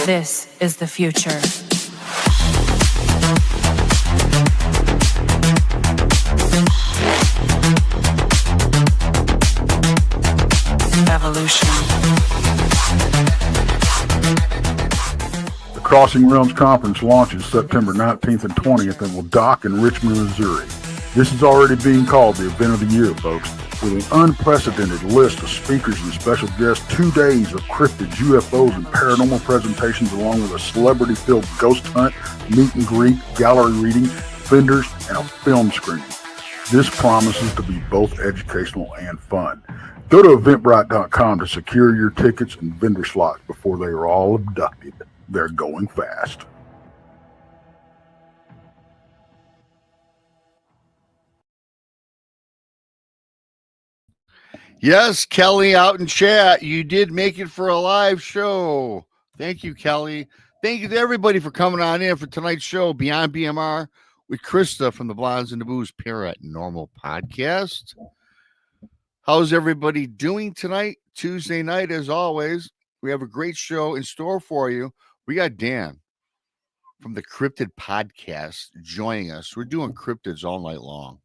This is the future. Evolution. The Crossing Realms Conference launches September 19th and 20th and will dock in Richmond, Missouri. This is already being called the event of the year, folks. With an unprecedented list of speakers and special guests, 2 days of cryptids, UFOs, and paranormal presentations, along with a celebrity-filled ghost hunt, meet and greet, gallery reading, vendors, and a film screening. This promises to be both educational and fun. Go to Eventbrite.com to secure your tickets and vendor slots before they are all abducted. They're going fast. Yes, Kelly out in chat. You did make it for a live show. Thank you, Kelly. Thank you to everybody for coming on in for tonight's show, Beyond BMR, with Krista from the Blondes and the Booze Paranormal Podcast. How's everybody doing tonight? Tuesday night, as always. We have a great show in store for you. We got Dan from the Cryptid Podcast joining us. We're doing cryptids all night long.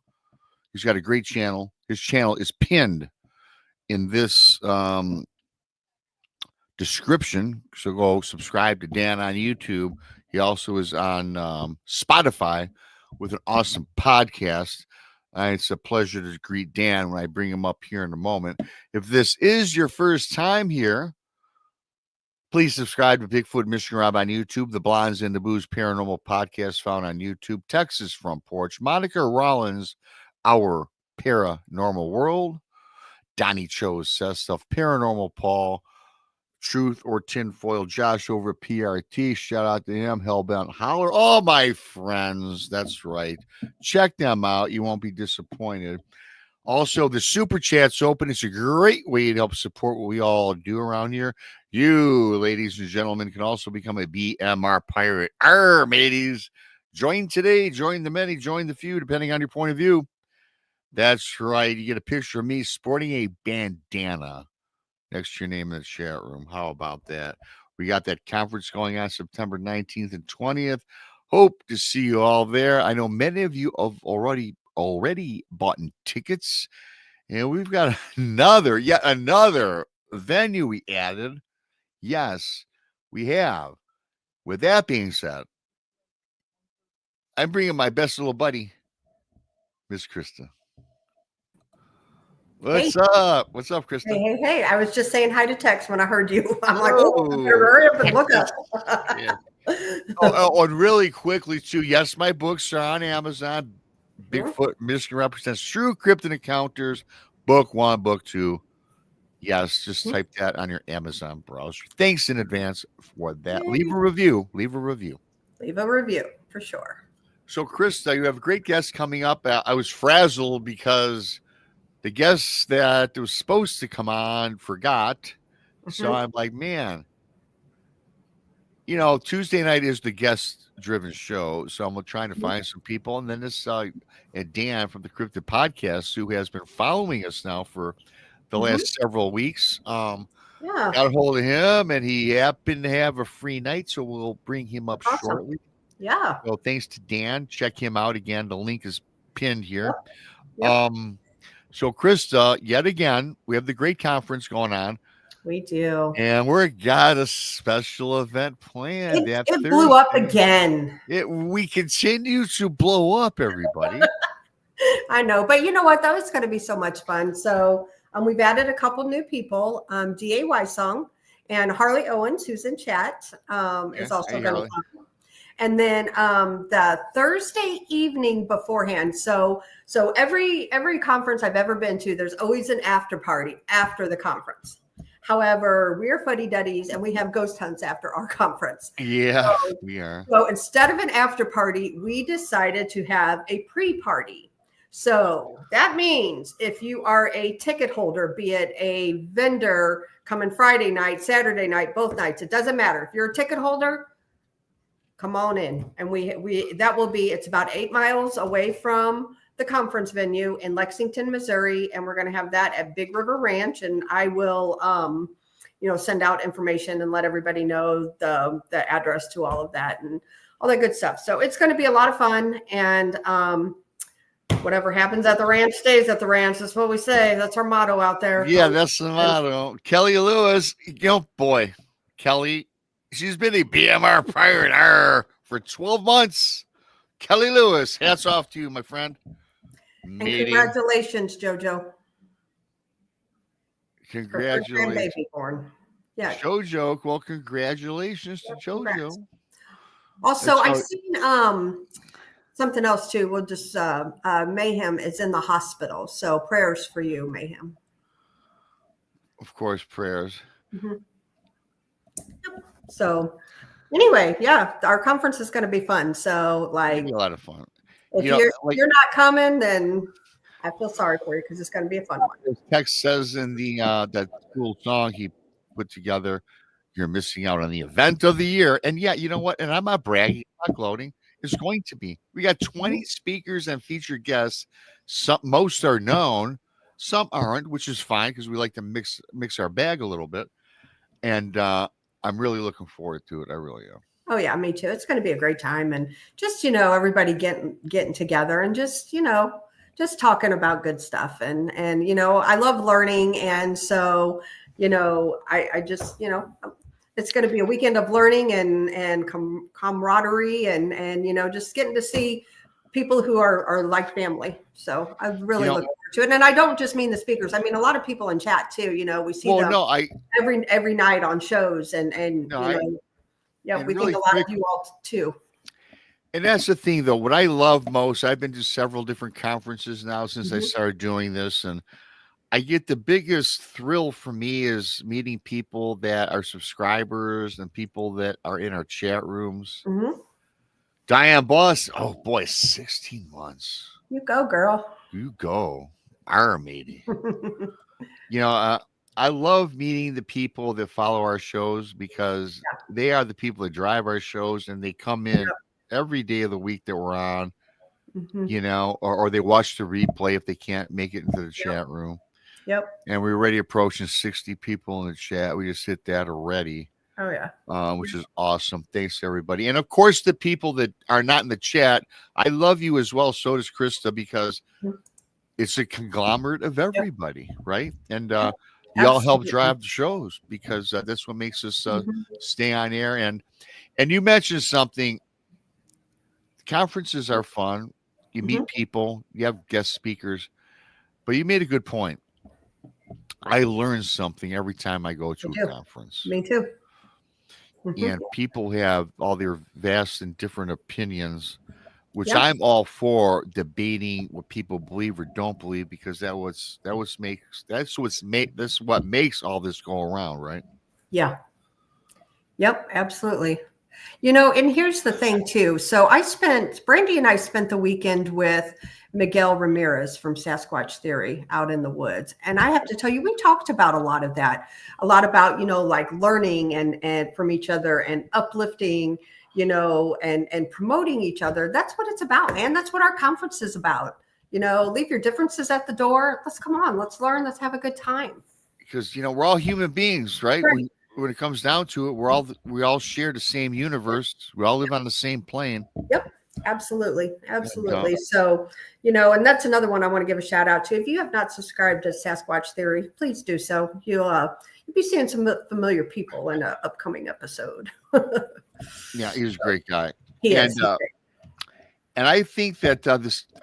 He's got a great channel. His channel is pinned in this description. So go subscribe to Dan on YouTube. He also is on Spotify with an awesome podcast. It's a pleasure to greet Dan when I bring him up here in a moment. If this is your first time here, please subscribe to Bigfoot Michiganrob on YouTube, the Blondes and the Booze Paranormal Podcast found on YouTube, Texas Front Porch, Monica Rollins, Our Paranormal World, Donnie Cho's Says Stuff, Paranormal Paul, Truth or Tinfoil, Josh over at PRT. Shout out to him. Hellbent Holler. All my friends. That's right. Check them out. You won't be disappointed. Also, the super chat's open. It's a great way to help support what we all do around here. You, ladies and gentlemen, can also become a BMR pirate. Mateys. Join today. Join the many. Join the few, depending on your point of view. That's right. You get a picture of me sporting a bandana next to your name in the chat room. How about that? We got that conference going on September 19th and 20th. Hope to see you all there. I know many of you have already bought tickets, and we've got yet another venue we added. Yes, we have. With that being said, I'm bringing my best little buddy, Miss Krista. What's up? What's up, Krista? Hey. I was just saying hi to Tex when I heard you. I'm like, hurry up and look up. Yeah. And really quickly, too, yes, my books are on Amazon. Bigfoot Michiganrob presents True Cryptid Encounters, Book 1, Book 2. Yes, just type that on your Amazon browser. Thanks in advance for that. Leave a review, for sure. So, Krista, you have a great guest coming up. I was frazzled because the guest that was supposed to come on forgot. So I'm like, man, Tuesday night is the guest-driven show. So I'm trying to find some people. And then this Dan from the Cryptid Podcast, who has been following us now for the last several weeks, got a hold of him, and he happened to have a free night. So we'll bring him up shortly. Yeah. So thanks to Dan. Check him out again. The link is pinned here. Yep. So, Krista, yet again, we have the great conference going on. We do. And we've got a special event planned. It blew up again. We continue to blow up, everybody. I know. But you know what? That was going to be so much fun. So we've added a couple new people. DAY Song and Harley Owens, who's in chat, is also going to come. And then the Thursday evening beforehand. So every conference I've ever been to, there's always an after party after the conference. However, we're fuddy-duddies and we have ghost hunts after our conference. Yeah, we are. So instead of an after party, we decided to have a pre-party. So that means if you are a ticket holder, be it a vendor coming Friday night, Saturday night, both nights, it doesn't matter. If you're a ticket holder, come on in. And it's about 8 miles away from the conference venue in Lexington, Missouri. And we're going to have that at Big River Ranch. And I will, send out information and let everybody know the address to all of that and all that good stuff. So it's going to be a lot of fun. And whatever happens at the ranch stays at the ranch. That's what we say. That's our motto out there. Yeah, that's the motto. Kelly Lewis, boy, Kelly, she's been a BMR pirate for 12 months. Kelly Lewis, hats off to you, my friend. And congratulations, JoJo. Congratulations. Baby born. Yeah. JoJo. Well, congratulations to JoJo. Congrats. Also, I've seen something else too. We'll just Mayhem is in the hospital. So prayers for you, Mayhem. Of course, prayers. Mm-hmm. So anyway, yeah, our conference is going to be fun. So like a lot of fun. If you're not coming, then I feel sorry for you because it's going to be a fun one. His text says in the that cool song he put together, you're missing out on the event of the year. And yeah, you know what? And I'm not bragging, I'm not gloating. It's going to be. We got 20 speakers and featured guests. Most are known, some aren't, which is fine because we like to mix our bag a little bit. And I'm really looking forward to it. I really am. Oh yeah, me too. It's going to be a great time, and just everybody getting together and just talking about good stuff, and I love learning, and so I just it's going to be a weekend of learning and camaraderie, and just getting to see people who are like family. So I really look forward to it, and I don't just mean the speakers. I mean a lot of people in chat too. We see them every night on shows, yeah, we really think a lot of you all too. And that's the thing, though. What I love most, I've been to several different conferences now since I started doing this, and I get the biggest thrill for me is meeting people that are subscribers and people that are in our chat rooms. Mm-hmm. Diane Boss, oh boy, 16 months. You go, girl. You go. Our matey. I love meeting the people that follow our shows because they are the people that drive our shows, and they come in every day of the week that we're on, or they watch the replay if they can't make it into the chat room. Yep. And we're already approaching 60 people in the chat. We just hit that already. Oh, yeah. Which is awesome. Thanks, everybody. And, of course, the people that are not in the chat, I love you as well. So does Krista, because it's a conglomerate of everybody, right? And you all help drive the shows because that's what makes us stay on air. And you mentioned something. Conferences are fun. You meet people. You have guest speakers. But you made a good point. I learn something every time I go to a conference. Me too. And people have all their vast and different opinions, which I'm all for debating what people believe or don't believe, because that's what makes all this go around, right? Yeah. Yep, absolutely. And here's the thing too. So Brandy and I spent the weekend with Miguel Ramirez from Sasquatch Theory out in the woods. And I have to tell you, we talked about a lot of that, about, like learning and from each other and uplifting, and promoting each other. That's what it's about, man. That's what our conference is about. Leave your differences at the door. Let's let's learn. Let's have a good time. Because, we're all human beings, right? When it comes down to it, we all share the same universe. We all live on the same plane. Yep. Absolutely. So, and that's another one I want to give a shout out to. If you have not subscribed to Sasquatch Theory, please do so. You'll be seeing some familiar people in an upcoming episode. Yeah, he's a great guy. He is. And I think that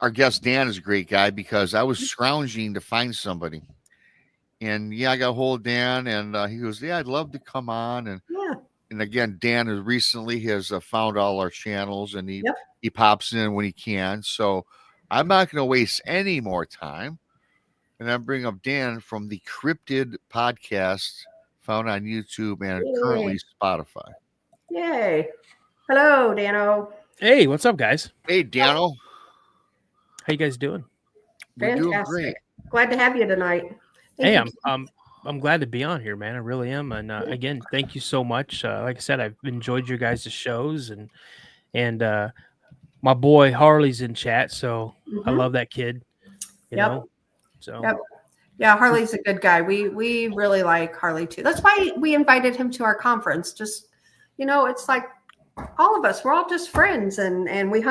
our guest Dan is a great guy, because I was scrounging to find somebody. And I got a hold of Dan, and he goes, I'd love to come on. And again, Dan has found all our channels, and he pops in when he can. So I'm not going to waste any more time. And I'm bringing up Dan from the Cryptid Podcast, found on YouTube and currently Spotify. Yay. Hello, Dano. Hey, what's up, guys? Hey, Dano. How you guys doing? We're doing great. Glad to have you tonight. I'm glad to be on here, man. I really am. And again, thank you so much. Like I said, I've enjoyed your guys' shows, and my boy Harley's in chat, so I love that kid. You know. So Yeah, Harley's a good guy. We really like Harley too. That's why we invited him to our conference. Just, it's like all of us, we're all just friends. And we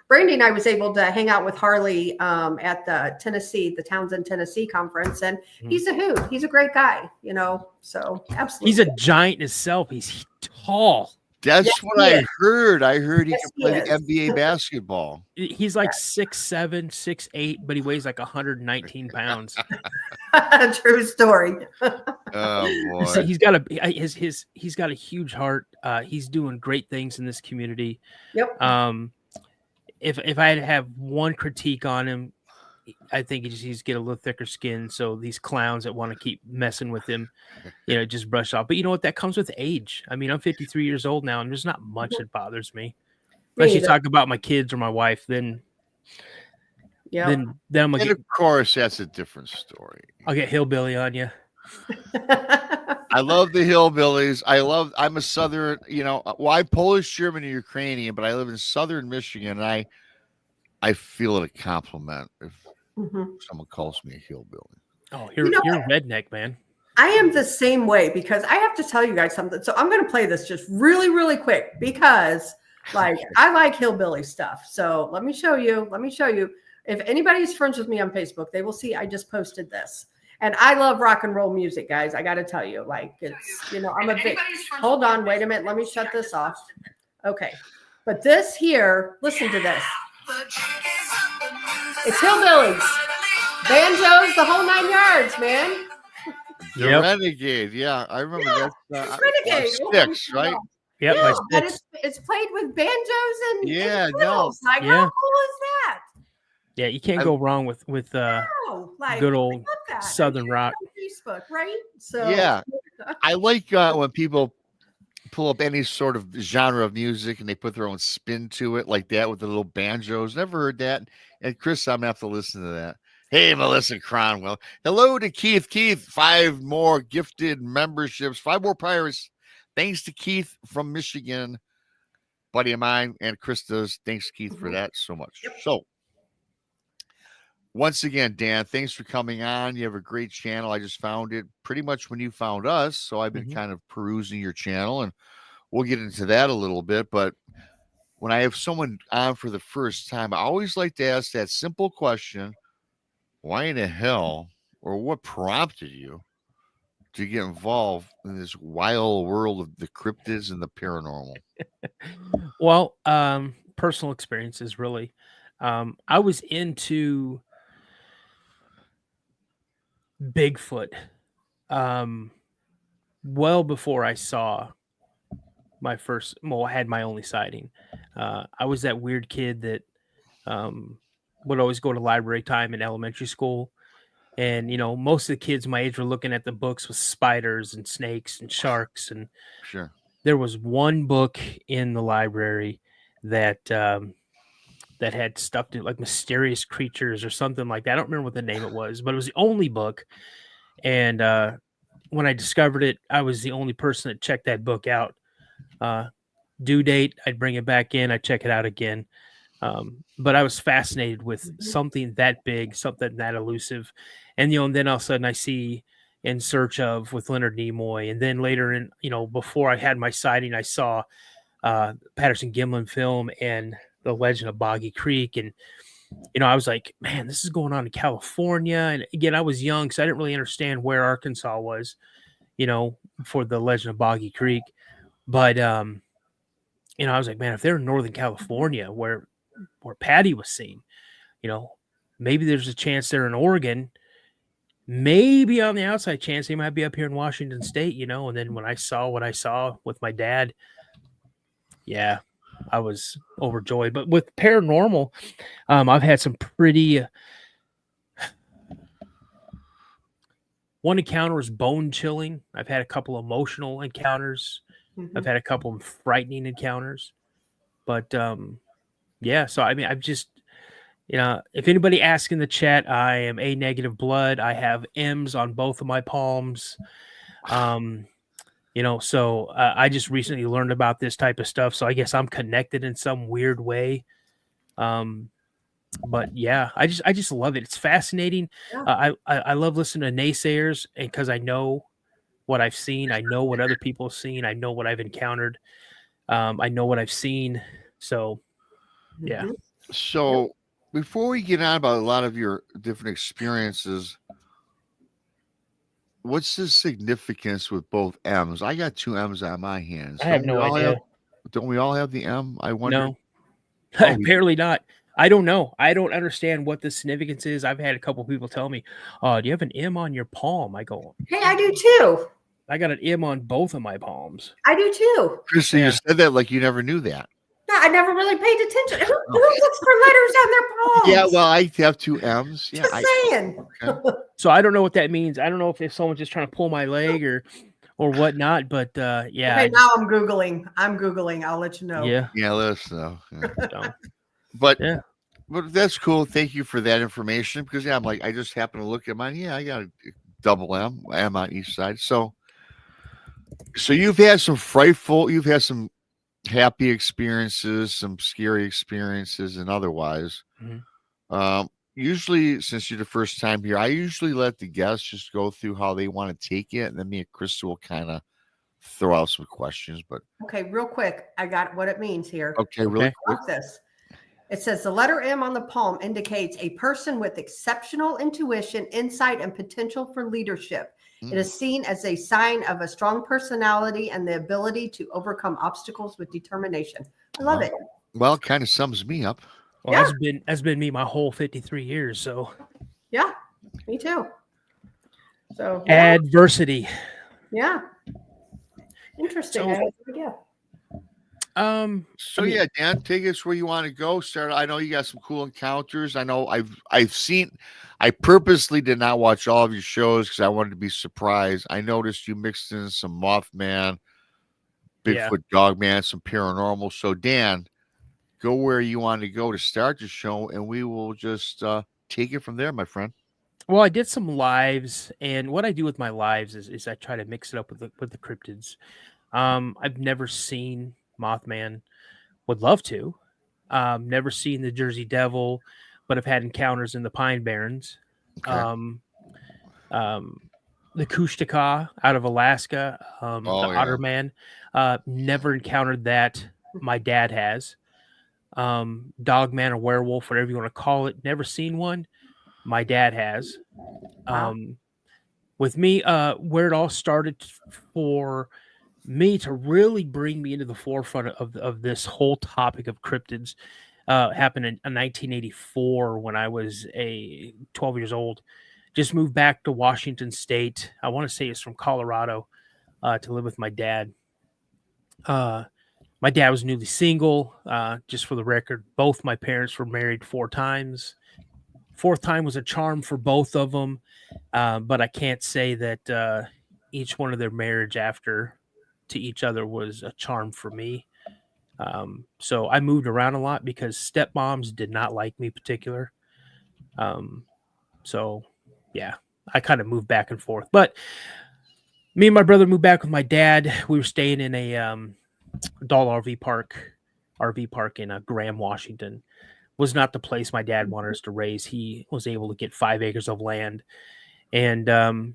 Brandy and I was able to hang out with Harley at the Townsend, Tennessee conference. And he's a hoot. He's a great guy, so absolutely. He's a giant himself. He's tall. That's what I heard. I heard he can play the NBA basketball. He's like 6'7", 6'8", but he weighs like 119 pounds. True story. Oh boy. So he's got a huge heart. He's doing great things in this community. Yep. If I had to have one critique on him, I think he's get a little thicker skin. So these clowns that want to keep messing with him, just brush off. But you know what? That comes with age. I mean, I'm 53 years old now, and there's not much that bothers me. Unless you talk about my kids or my wife, then I'm gonna of course, that's a different story. I'll get hillbilly on you. I love the hillbillies. I'm a Southern, I'm Polish, German, and Ukrainian, but I live in Southern Michigan, and I feel it a compliment if someone calls me a hillbilly. Oh, you're a redneck, man. I am the same way because I have to tell you guys something. So I'm going to play this just really, really quick because I like hillbilly stuff. So let me show you. If anybody's friends with me on Facebook, they will see I just posted this. And I love rock and roll music, guys. I got to tell you, it's, I'm a big, hold on, wait a minute. Let me shut this off. Okay. But this here, listen to this. It's hillbillies, banjos, the whole 9 yards, man. The Renegade, yeah, I remember that. Renegade, Sticks, right? Yep, yeah, but it's played with banjos and fiddles. How cool is that? Yeah, you can't go wrong with good old Southern rock. Facebook, right? So yeah, I like when people pull up any sort of genre of music and they put their own spin to it, like that with the little banjos. Never heard that. And Chris, I'm gonna have to listen to that. Hey, Melissa Cronwell. Hello to Keith. Keith, 5 more gifted memberships, 5 more pirates. Thanks to Keith from Michigan, buddy of mine, and Krista's. Thanks, Keith, for that so much. Yep. So, once again, Dan, thanks for coming on. You have a great channel. I just found it pretty much when you found us. So I've been kind of perusing your channel, and we'll get into that a little bit. But when I have someone on for the first time, I always like to ask that simple question: why in the hell, or what prompted you to get involved in this wild world of the cryptids and the paranormal? Well, personal experiences, really. I was into Bigfoot well before I saw my first, I had my only sighting. I was that weird kid that would always go to library time in elementary school. And, most of the kids my age were looking at the books with spiders and snakes and sharks. And sure, there was one book in the library that that had stuff to like mysterious creatures or something like that. I don't remember what the name it was, but it was the only book. And when I discovered it, I was the only person that checked that book out. Due date, I'd bring it back in, I'd check it out again. But I was fascinated with something that big, something that elusive. And, and then all of a sudden I see In Search Of with Leonard Nimoy. And then later in, before I had my sighting, I saw Patterson Gimlin film and The Legend of Boggy Creek. And, I was like, man, this is going on in California. And again, I was young, so I didn't really understand where Arkansas was, for The Legend of Boggy Creek. But, I was like, man, if they're in Northern California where Patty was seen, maybe there's a chance they're in Oregon. Maybe on the outside chance they might be up here in Washington State, And then when I saw what I saw with my dad, yeah, I was overjoyed. But with paranormal, I've had some pretty. One encounter was bone chilling. I've had a couple emotional encounters. I've had a couple of frightening encounters. But yeah, so I mean, I've just. If anybody asks in the chat, I am A negative blood. I have M's on both of my palms. So I just recently learned about this type of stuff. So I guess I'm connected in some weird way. But yeah, I just love it. It's fascinating. Yeah. I love listening to naysayers, and because I know what I've seen, I know what other people have seen, I know what I've encountered, I know what I've seen. So yeah. Mhm. So before we get on about a lot of your different experiences, what's the significance with both M's? I got two M's on my hands. I have no idea. Don't we all have the M? I wonder. No, Oh, we- apparently not. I don't know. I don't understand what the significance is. I've had a couple people tell me, "Oh, do you have an M on your palm?" I go, Hey, I do too. "I got an M on both of my palms." I do too. Krista, Yeah. you said that like you never knew that. No, I never really paid attention. Who looks for letters on their palms? Yeah, well, I have two M's. Yeah, Just saying. So I don't know what that means. I don't know if someone's just trying to pull my leg or whatnot. But yeah, Okay, now I'm Googling. I'll let you know. yeah. let us know. Yeah. So, But yeah. but that's cool. Thank you for that information because I'm like I just happened to look at mine. Yeah, I got a double M on each side. So you've had some happy experiences, some scary experiences, and otherwise. Mhm. Usually, since you're the first time here, I usually let the guests just go through how they want to take it, and then me and Krista will kind of throw out some questions. But Okay, real quick. I got what it means here. okay, really Okay. quick. Watch this. It says the letter M on the palm indicates a person with exceptional intuition, insight, and potential for leadership. It is seen as a sign of a strong personality and the ability to overcome obstacles with determination. I love it. Well, it kind of sums me up. Well, Yeah. that's been me my whole 53 years. So Yeah, me too. So yeah. adversity. Yeah. Interesting. So- I had no idea. So I mean- yeah, Dan, take us where you want to go. Start. I know you got some cool encounters. I know I've seen. I purposely did not watch all of your shows because I wanted to be surprised. I noticed you mixed in some Mothman, Bigfoot, Dogman, some paranormal. So Dan, go where you want to go to start the show, and we will just take it from there, my friend. Well, I did some lives, and what I do with my lives is I try to mix it up with the cryptids. I've never seen Mothman. Would love to. Never seen the Jersey Devil, but I've had encounters in the Pine Barrens. Okay. The Kushtaka out of Alaska, the Otter Man. Never encountered that. My dad has. Dogman or werewolf, whatever you want to call it. Never seen one. My dad has. Wow. With me, where it all started for me to really bring me into the forefront of this whole topic of cryptids happened in 1984 when I was 12 years old. Just moved back to Washington State. I want to say it's from Colorado to live with my dad. My dad was newly single. Just for the record, both my parents were married 4 times. 4th time was a charm for both of them, but I can't say that each one of their marriage after to each other was a charm for me. So I moved around a lot because stepmoms did not like me particular. So yeah, I kind of moved back and forth. But me and my brother moved back with my dad. We were staying in a Doll RV park in Graham, Washington. Was not the place my dad wanted us to raise. He was able to get 5 acres of land. And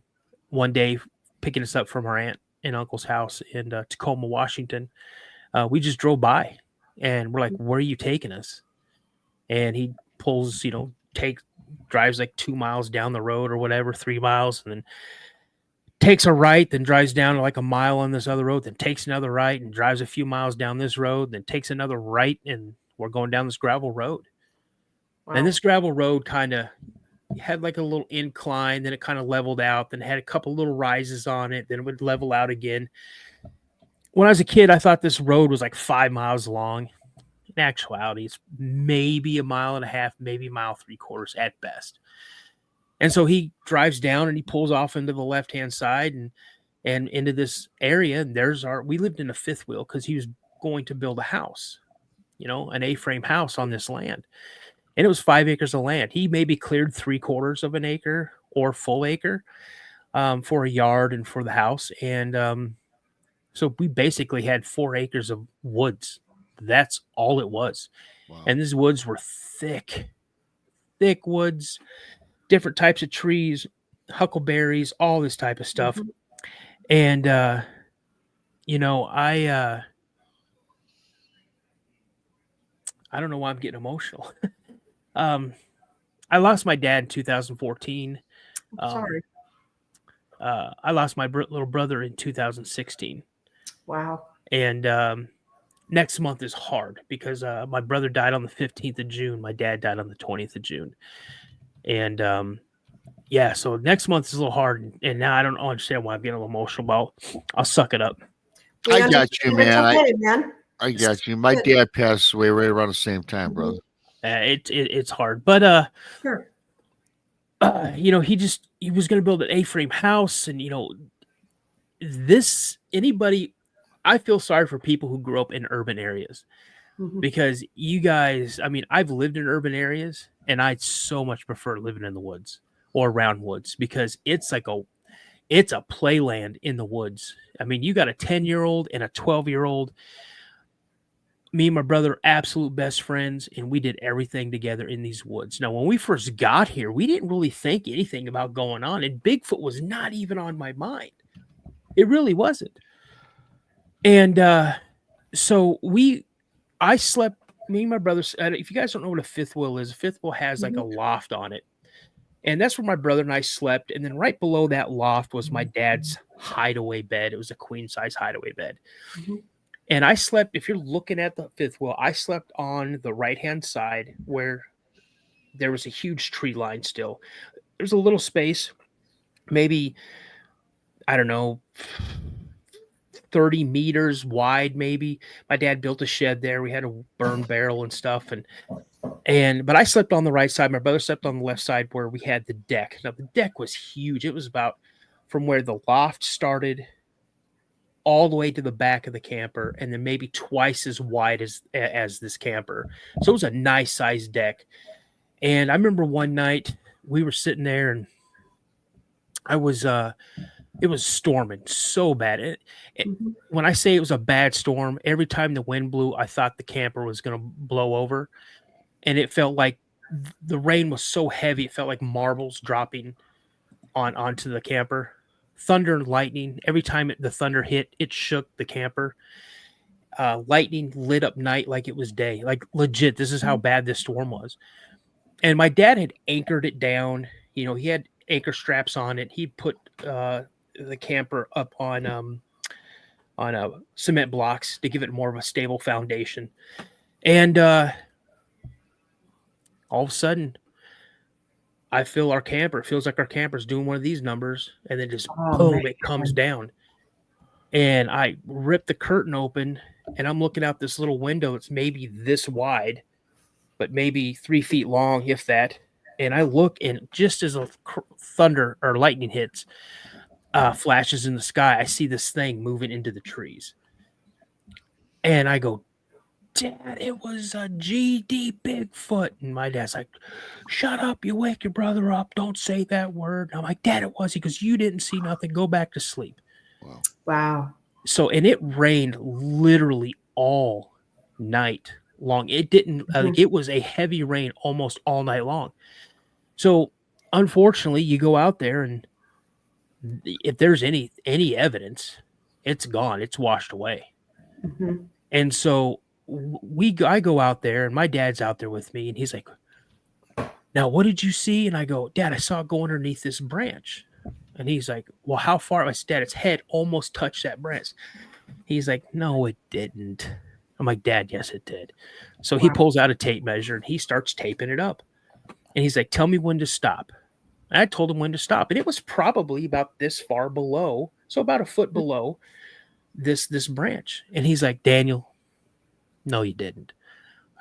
one day, picking us up from our aunt and uncle's house in Tacoma, Washington, we just drove by. And we're like, where are you taking us? And he pulls, drives like 2 miles down the road or whatever, 3 miles, and then takes a right, then drives down like a mile on this other road, then takes another right and drives a few miles down this road, then takes another right, and we're going down this gravel road. Wow. And this gravel road kind of had like a little incline, then it kind of leveled out, then had a couple little rises on it, then it would level out again. When I was a kid, I thought this road was like 5 miles long. In actuality, it's maybe 1.5 miles, maybe 1.75 miles at best. And so he drives down and he pulls off into the left-hand side and into this area. And we lived in a fifth wheel because he was going to build a house, an A-frame house on this land. And it was 5 acres of land. He maybe cleared 3/4 of an acre or full acre for a yard and for the house. And so we basically had 4 acres of woods. That's all it was. Wow. And these woods were thick. thick woods, different types of trees, huckleberries, all this type of stuff. Mhm. And I don't know why I'm getting emotional. I lost my dad in 2014. Sorry. I lost my little brother in 2016. Wow. And next month is hard because my brother died on the 15th of June. My dad died on the 20th of June. And so next month is a little hard. And now I don't understand why I'm getting a little emotional about. I'll suck it up. I got you, man. Man. I got you. My dad passed away right around the same time, brother. It's hard. But Sure. he was going to build an A-frame house, and I feel sorry for people who grew up in urban areas because you guys, I mean, I've lived in urban areas and I'd so much prefer living in the woods or around woods because it's a playland in the woods. I mean, you got a 10-year-old and a 12-year-old. Me and my brother, absolute best friends, and we did everything together in these woods. Now, when we first got here, we didn't really think anything about going on, and Bigfoot was not even on my mind. It really wasn't. And I slept, me and my brother, if you guys don't know what a fifth wheel is, a fifth wheel has like a loft on it. And that's where my brother and I slept. And then right below that loft was my dad's hideaway bed. It was a queen-size hideaway bed. And I slept, if you're looking at the fifth wheel, I slept on the right-hand side where there was a huge tree line still. There's a little space, maybe, I don't know, 30 meters wide, maybe. My dad built a shed there. We had a burn barrel and stuff. But I slept on the right side. My brother slept on the left side where we had the deck. Now, the deck was huge. It was about from where the loft started all the way to the back of the camper, and then maybe twice as wide as this camper. So it was a nice sized deck. And I remember one night we were sitting there, and it was storming so bad. When I say it was a bad storm, every time the wind blew, I thought the camper was going to blow over. And it felt like the rain was so heavy, it felt like marbles dropping onto the camper. Thunder and lightning. Every time the thunder hit, it shook the camper. Lightning lit up night like it was day. Like legit, this is how bad this storm was. And my dad had anchored it down. He had anchor straps on it. He put the camper up on cement blocks to give it more of a stable foundation. And all of a sudden, I feel our camper. It feels like our camper's doing one of these numbers, and then just boom, it comes down. And I rip the curtain open, and I'm looking out this little window that's maybe this wide, but maybe 3 feet long, if that. And I look, and just as a thunder or lightning hits, flashes in the sky, I see this thing moving into the trees. And I go, Dad, it was a GD Bigfoot. And my dad's like, shut up, you wake your brother up. Don't say that word. And I'm like, Dad, it was. He goes, you didn't see nothing. Go back to sleep. Wow. So, and it rained literally all night long. It didn't, it was a heavy rain almost all night long. So, unfortunately, you go out there, and if there's any evidence, it's gone. It's washed away. And so, I go out there, and my dad's out there with me, and he's like, now, what did you see? And I go, Dad, I saw it go underneath this branch. And he's like, well, how far? I said, Dad, its head almost touched that branch. He's like, no, it didn't. I'm like, Dad, yes, it did. So he pulls out a tape measure, and he starts taping it up. And he's like, tell me when to stop. And I told him when to stop. And it was probably about this far below, so about a foot below this branch. And he's like, Daniel, no, you didn't.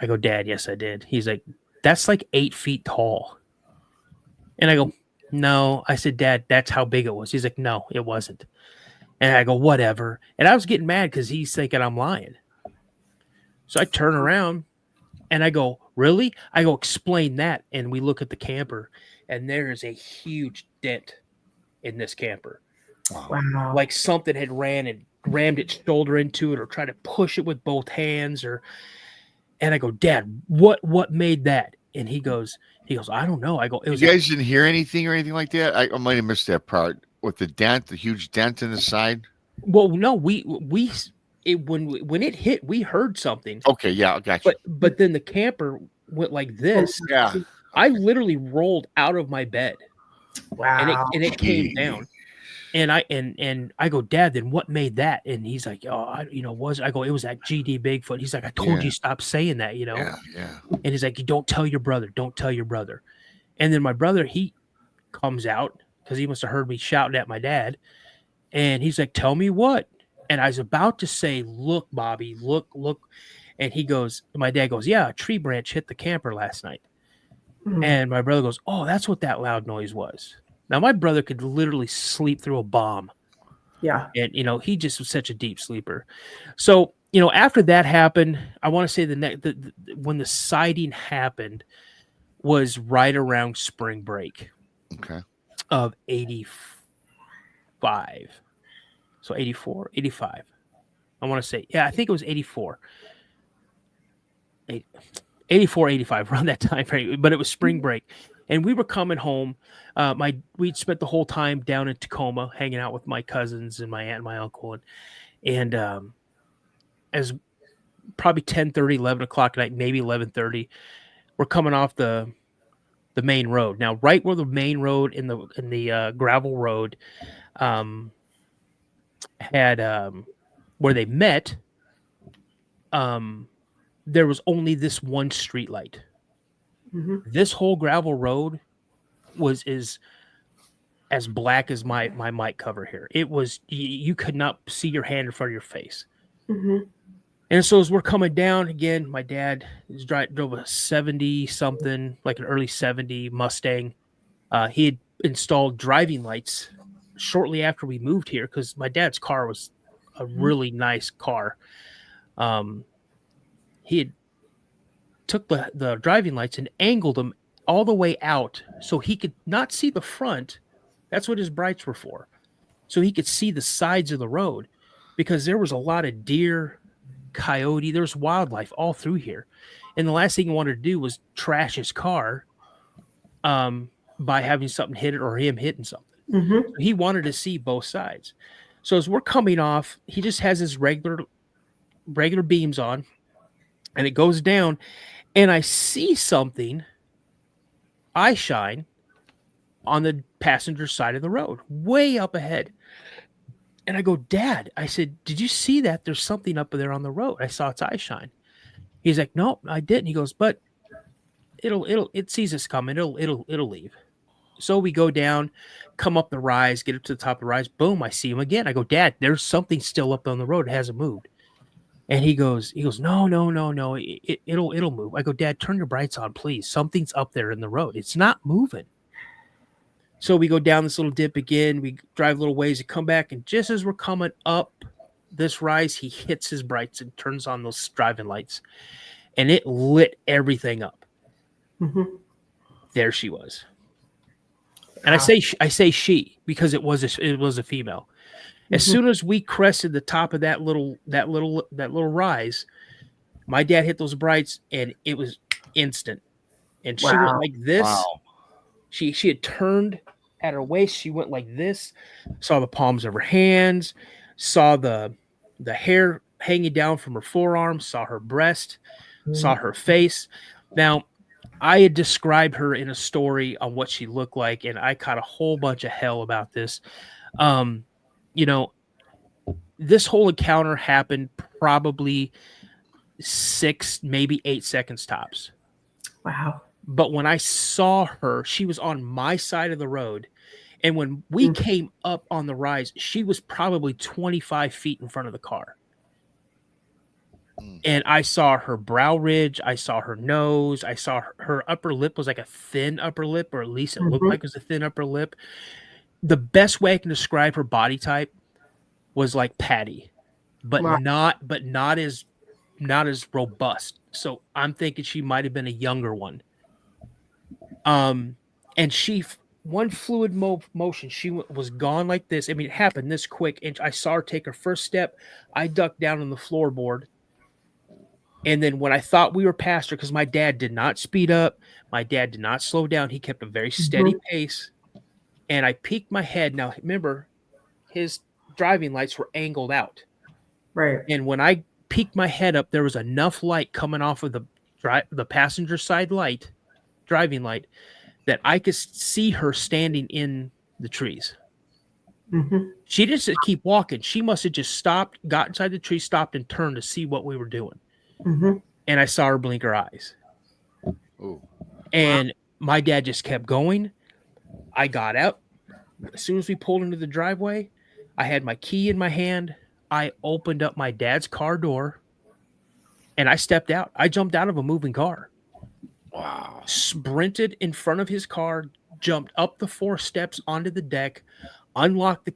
I go, Dad, yes, I did. He's like, that's like 8 feet tall. And I go, no. I said, Dad, that's how big it was. He's like, no, it wasn't. And I go, whatever. And I was getting mad because he's thinking I'm lying. So I turn around and I go, really? I go, explain that. And we look at the camper, and there is a huge dent in this camper. Wow. Like something had ran and rammed its shoulder into it, or tried to push it with both hands, and I go, Dad, what made that? And he goes, I don't know. I go, it was You guys didn't hear anything or anything like that? I might have missed that part with the huge dent in the side. well, no, when it hit, we heard something. Okay, yeah, I got you. But then the camper went like this. Yeah. I literally rolled out of my bed. Wow. And it came down. And I go, Dad, then what made that? And he's like, oh, I go, it was that GD Bigfoot. He's like, I told you stop saying that, Yeah. And he's like, don't tell your brother. And then my brother, he comes out because he must have heard me shouting at my dad. And he's like, tell me what? And I was about to say, look, Bobby, look. And my dad goes, yeah, a tree branch hit the camper last night. Mhm. And my brother goes, oh, that's what that loud noise was. Now, my brother could literally sleep through a bomb. Yeah. And, he just was such a deep sleeper. So, after that happened, I want to say when the sighting happened was right around spring break of 85. So 84, 85. I want to say, I think it was 84. 84, 85, around that time frame, but it was spring break. And we were coming home. We'd spent the whole time down in Tacoma hanging out with my cousins and my aunt and my uncle. And as probably 10:30, 11 o'clock at night, maybe 11:30, we're coming off the main road. Now, right where the main road in the gravel road had where they met, there was only this one street light. Mm-hmm. This whole gravel road is as black as my mic cover here. It was, you could not see your hand in front of your face. Mm-hmm. And so as we're coming down again, my dad drove a 70 something, like an early 70 Mustang. He had installed driving lights shortly after we moved here because my dad's car was a really nice car. He had took the driving lights and angled them all the way out so he could not see the front. That's what his brights were for. So he could see the sides of the road because there was a lot of deer, coyote, there's wildlife all through here. And the last thing he wanted to do was trash his car by having something hit it or him hitting something. Mm-hmm. So he wanted to see both sides. So as we're coming off, he just has his regular beams on and it goes down and I see something eye shine on the passenger side of the road, way up ahead. And I go, Dad, I said, did you see that? There's something up there on the road. I saw its eye shine. He's like, no, I didn't. He goes, but it sees us coming. It'll leave. So we go down, come up the rise, get up to the top of the rise. Boom, I see him again. I go, Dad, there's something still up on the road. It hasn't moved. And he goes, no, it'll move. I go, Dad, turn your brights on, please. Something's up there in the road. It's not moving. So we go down this little dip again. We drive a little ways to come back. And just as we're coming up this rise, he hits his brights and turns on those driving lights. And it lit everything up. Mm-hmm. There she was. And I say she because it was a female. As soon as we crested the top of that little rise, my dad hit those brights and it was instant. And she went like this. Wow. She had turned at her waist. She went like this. Saw the palms of her hands. Saw the hair hanging down from her forearms. Saw her breast. Saw her face. Now, I had described her in a story on what she looked like, and I caught a whole bunch of hell about this. This whole encounter happened probably 6, maybe 8 seconds tops. Wow. But when I saw her, she was on my side of the road. And when we came up on the rise, she was probably 25 feet in front of the car. And I saw her brow ridge. I saw her nose. I saw her upper lip was like a thin upper lip, or at least it looked like it was a thin upper lip. The best way I can describe her body type was like Patty, but not as robust. So I'm thinking she might have been a younger one. And one fluid motion, she was gone like this. I mean, it happened this quick. And I saw her take her first step. I ducked down on the floorboard. And then when I thought we were past her, because my dad did not speed up, my dad did not slow down. He kept a very steady pace. And I peeked my head. Now, remember, his driving lights were angled out. Right. And when I peeked my head up, there was enough light coming off of the passenger side light, driving light, that I could see her standing in the trees. She didn't keep walking. She must have just stopped, got inside the tree, stopped, and turned to see what we were doing. And I saw her blink her eyes. Ooh. And my dad just kept going. I got out. As soon as we pulled into the driveway, I had my key in my hand. I opened up my dad's car door and I stepped out. I jumped out of a moving car. Wow. Sprinted in front of his car, jumped up the 4 steps onto the deck, unlocked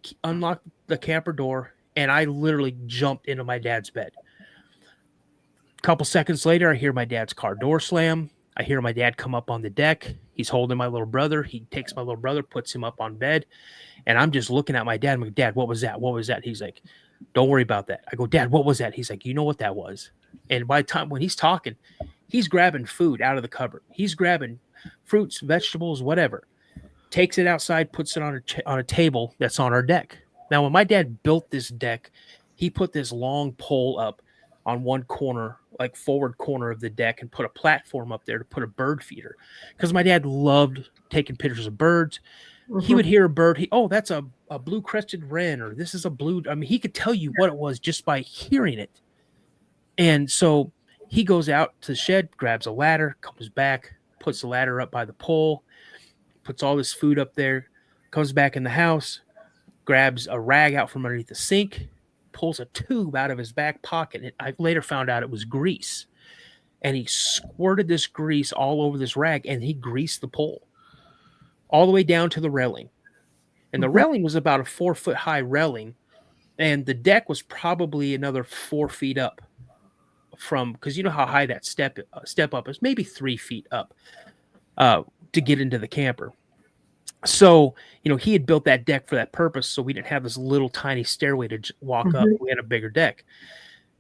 the camper door, and I literally jumped into my dad's bed. A couple seconds later, I hear my dad's car door slam. I hear my dad come up on the deck. He's holding my little brother. He takes my little brother, puts him up on bed. And I'm just looking at my dad. I'm like, Dad, what was that? What was that? He's like, don't worry about that. I go, Dad, what was that? He's like, you know what that was? And by the time when he's talking, he's grabbing food out of the cupboard. He's grabbing fruits, vegetables, whatever. Takes it outside, puts it on a table that's on our deck. Now, when my dad built this deck, he put this long pole up on one corner, like forward corner of the deck, and put a platform up there to put a bird feeder. Because my dad loved taking pictures of birds. He would hear a bird. That's a blue-crested wren, or this is a blue. I mean, he could tell you what it was just by hearing it. And so he goes out to the shed, grabs a ladder, comes back, puts the ladder up by the pole, puts all this food up there, comes back in the house, grabs a rag out from underneath the sink, pulls a tube out of his back pocket. And I later found out it was grease. And he squirted this grease all over this rag, and he greased the pole all the way down to the railing. And the railing was about a 4-foot high railing, and the deck was probably another 4 feet up from, because you know how high that step up is, maybe 3 feet up to get into the camper. So, he had built that deck for that purpose, so we didn't have this little tiny stairway to walk up. We had a bigger deck.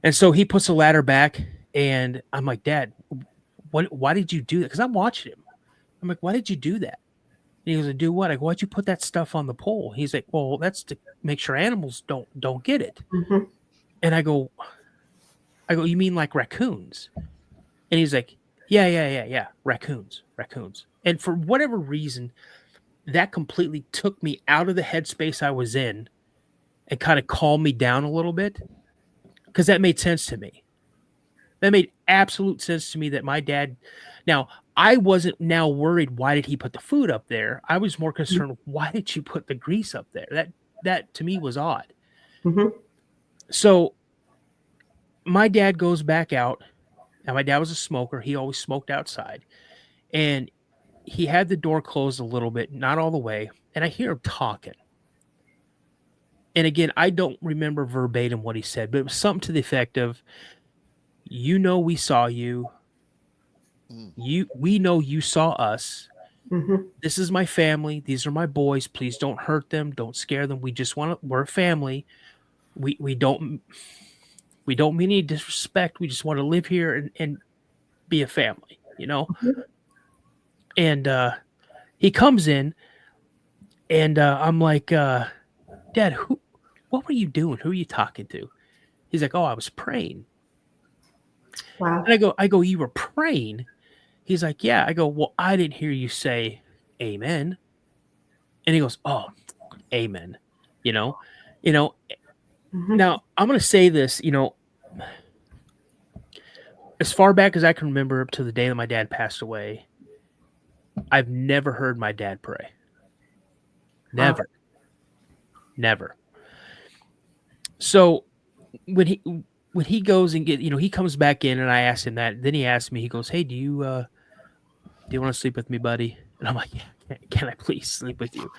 And so he puts the ladder back, and I'm like, Dad, why did you do that? Because I'm watching him. I'm like, why did you do that? And he goes, do what? I go, why'd you put that stuff on the pole? He's like, well, that's to make sure animals don't get it. And I go, you mean like raccoons? And he's like, yeah, raccoons. And for whatever reason, that completely took me out of the headspace I was in and kind of calmed me down a little bit, because that made sense to me. That made absolute sense to me that my dad. Now, I wasn't now worried, why did he put the food up there? I was more concerned, why did you put the grease up there? That to me was odd. So my dad goes back out. Now, my dad was a smoker. He always smoked outside. And he had the door closed a little bit, not all the way. And I hear him talking. And again, I don't remember verbatim what he said, but it was something to the effect of, we saw you. We know you saw us. This is my family. These are my boys. Please don't hurt them. Don't scare them. We're a family. We don't mean any disrespect. We just want to live here and be a family, And he comes in, and I'm like, Dad, what were you doing? Who are you talking to? He's like, oh, I was praying. Wow. And I go, you were praying? He's like, yeah. I go, well, I didn't hear you say amen. And he goes, oh, amen. Now I'm going to say this, as far back as I can remember, up to the day that my dad passed away, I've never heard my dad pray. Never. Never. So when he goes and he comes back in, and I asked him that. Then he asked me, he goes, hey, do you want to sleep with me, buddy? And I'm like, yeah, can I please sleep with you?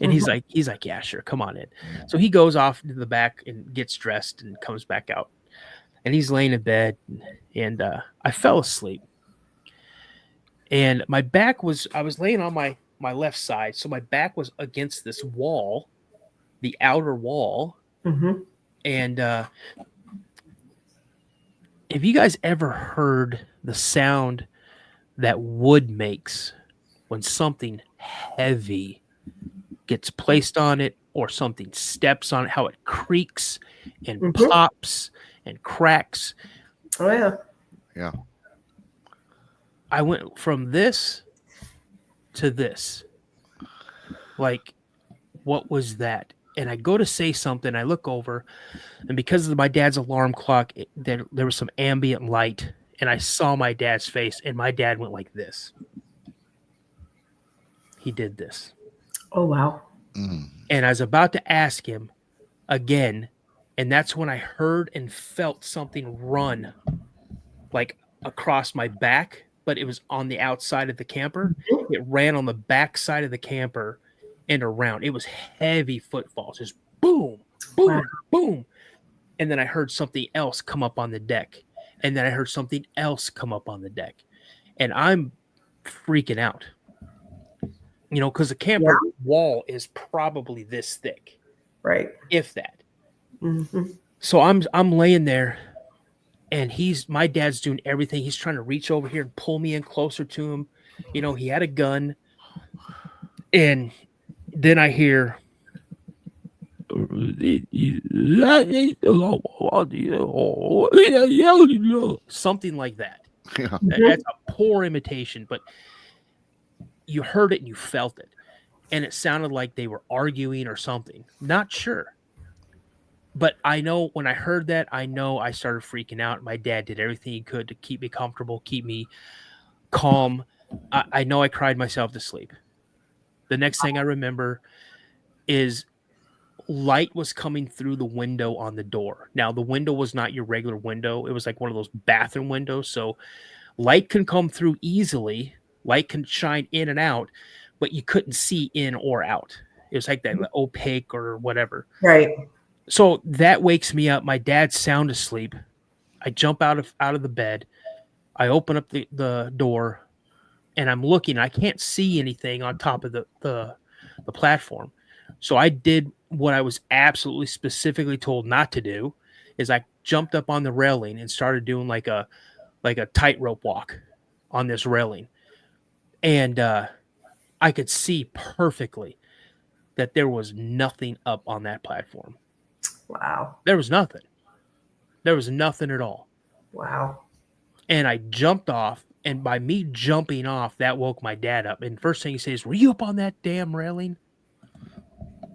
And he's like, yeah, sure. Come on in. So he goes off to the back and gets dressed and comes back out, and he's laying in bed, and I fell asleep, and I was laying on my left side. So my back was against this wall, the outer wall. And Have you guys ever heard the sound that wood makes when something heavy gets placed on it or something steps on it, how it creaks and pops and cracks? Oh, yeah. Yeah. I went from this to this. Like, what was that? And I go to say something. I look over, and because of my dad's alarm clock, there was some ambient light, and I saw my dad's face, and my dad went like this. He did this. Oh, wow. And I was about to ask him again, and that's when I heard and felt something run, like across my back, but it was on the outside of the camper. It ran on the back side of the camper and around. It was heavy footfalls, just boom, boom, boom. And then I heard something else come up on the deck. And then I heard something else come up on the deck. And I'm freaking out. You know, because the camper wall is probably this thick. Right. If that. So I'm laying there, and my dad's doing everything. He's trying to reach over here and pull me in closer to him. You know, he had a gun. And then I hear something like that. Yeah. That's a poor imitation, but you heard it and you felt it. And it sounded like they were arguing or something. Not sure. But I know when I heard that, I started freaking out. My dad did everything he could to keep me comfortable, keep me calm. I know I cried myself to sleep. The next thing I remember is light was coming through the window on the door. Now, the window was not your regular window. It was like one of those bathroom windows. So light can come through easily. Light can shine in and out, but you couldn't see in or out. It was like that opaque or whatever. Right. So that wakes me up. My dad's sound asleep. I jump out of the bed. I open up the door, and I'm looking. I can't see anything on top of the platform. So I did what I was absolutely specifically told not to do. Is I jumped up on the railing and started doing like a tightrope walk on this railing, and I could see perfectly that there was nothing up on that platform. Wow. There was nothing. There was nothing at all. Wow. And I jumped off, and by me jumping off, that woke my dad up. And first thing he says, "Were you up on that damn railing?"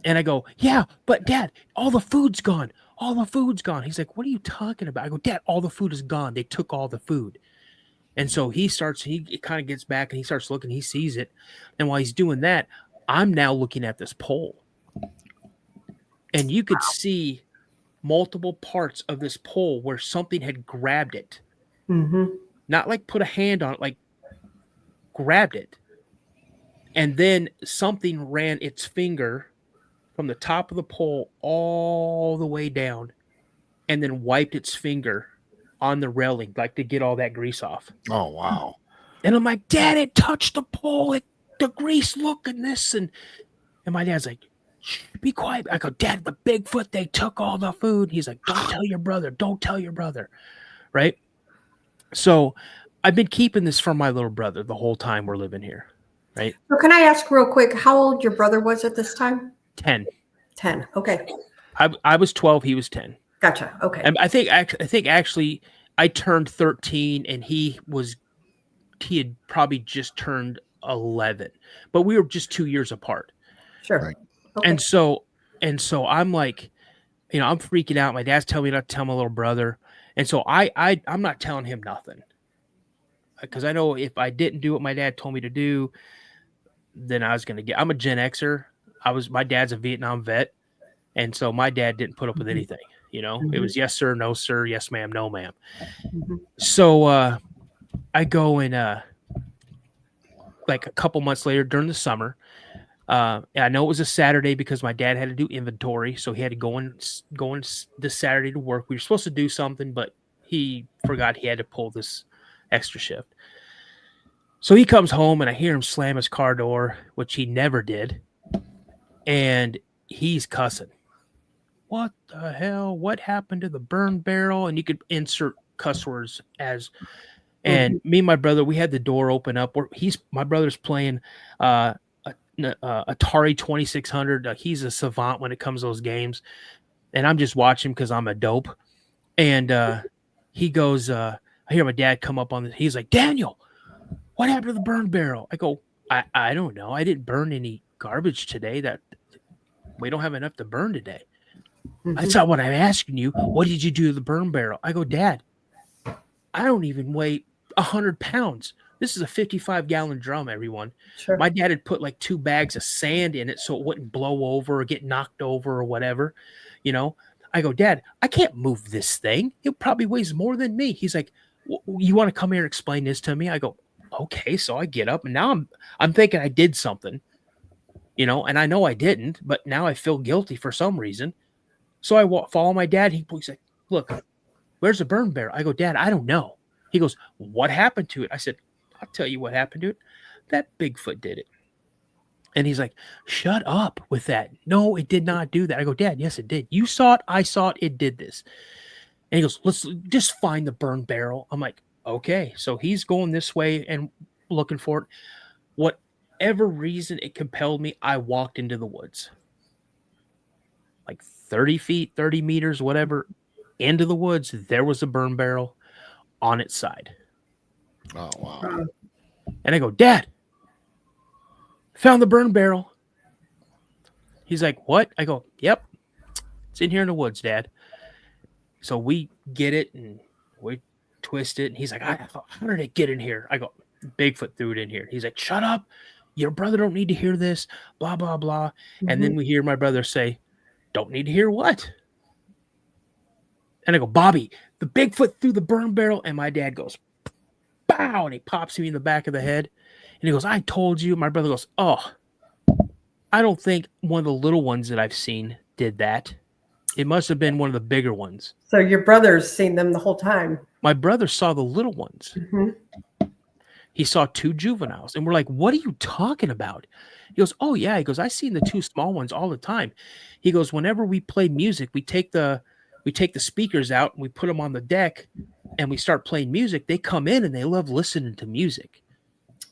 And I go, "Yeah, but Dad, all the food's gone. All the food's gone." He's like, "What are you talking about?" I go, "Dad, all the food is gone. They took all the food." And so he kind of gets back and he starts looking, he sees it. And while he's doing that, I'm now looking at this pole. And you could see multiple parts of this pole where something had grabbed it. Not like put a hand on it, like grabbed it. And then something ran its finger from the top of the pole all the way down and then wiped its finger on the railing, like to get all that grease off. Oh, wow. And I'm like, "Dad, it touched the pole. The grease, look at this." And my dad's like, "Shh, be quiet." I go, "Dad, the Bigfoot, they took all the food." He's like, "Don't tell your brother. Don't tell your brother." Right? So I've been keeping this from my little brother the whole time we're living here. Right? So can I ask real quick how old your brother was at this time? 10. 10. Okay. I was 12. He was 10. Gotcha. Okay. I think actually I turned 13 and he had probably just turned 11, but we were just 2 years apart. Sure. Right. Okay. And so I'm like, I'm freaking out. My dad's telling me not to tell my little brother. And so I'm not telling him nothing, because I know if I didn't do what my dad told me to do, then I was going to I'm a Gen Xer. My dad's a Vietnam vet. And so my dad didn't put up with anything, It was yes, sir, no, sir, yes, ma'am, no, ma'am. So I go and like a couple months later during the summer, and I know it was a Saturday because my dad had to do inventory. So he had to go in this Saturday to work. We were supposed to do something, but he forgot he had to pull this extra shift. So he comes home and I hear him slam his car door, which he never did. And he's cussing. "What the hell? What happened to the burn barrel?" And you could insert cuss words as. And me and my brother, we had the door open up. My brother's playing Atari 2600. He's a savant when it comes to those games, and I'm just watching because I'm a dope. And he goes, I hear my dad come up on this. He's like, Daniel, what happened to the burn barrel? I go, I don't know. I didn't burn any garbage today. That we don't have enough to burn today. That's not what I'm asking you. What did you do to the burn barrel? I go, Dad, I don't even weigh 100 pounds. This is a 55-gallon drum, everyone. Sure. My dad had put like 2 bags of sand in it so it wouldn't blow over or get knocked over or whatever. You know, I go, Dad, I can't move this thing. It probably weighs more than me. He's like, you want to come here and explain this to me? I go, okay. So I get up and now I'm thinking I did something, you know, and I know I didn't, but now I feel guilty for some reason. So I follow my dad. He's like, look, where's the burn barrel? I go, Dad, I don't know. He goes, what happened to it? I said, I'll tell you what happened to it. That Bigfoot did it. And he's like, shut up with that. No, it did not do that. I go, Dad, yes, it did. You saw it. I saw it. It did this. And he goes, let's just find the burn barrel. I'm like, okay. So he's going this way and looking for it. Whatever reason it compelled me, I walked into the woods. Like 30 feet, 30 meters, whatever, into the woods. There was a burn barrel on its side. Oh, wow. And I go, Dad, found the burn barrel. He's like, what? I go, yep. It's in here in the woods, Dad. So we get it and we twist it. And he's like, how did it get in here? I go, Bigfoot threw it in here. He's like, shut up. Your brother don't need to hear this, blah, blah, blah. And then we hear my brother say, don't need to hear what? And I go, Bobby, the Bigfoot threw the burn barrel. And my dad goes, bow. And he pops me in the back of the head. And he goes, I told you. My brother goes, oh, I don't think one of the little ones that I've seen did that. It must have been one of the bigger ones. So your brother's seen them the whole time. My brother saw the little ones. He saw 2 juveniles. And we're like, what are you talking about? He goes, oh, yeah. He goes, I seen the 2 small ones all the time. He goes, whenever we play music, we take the speakers out and we put them on the deck and we start playing music. They come in and they love listening to music.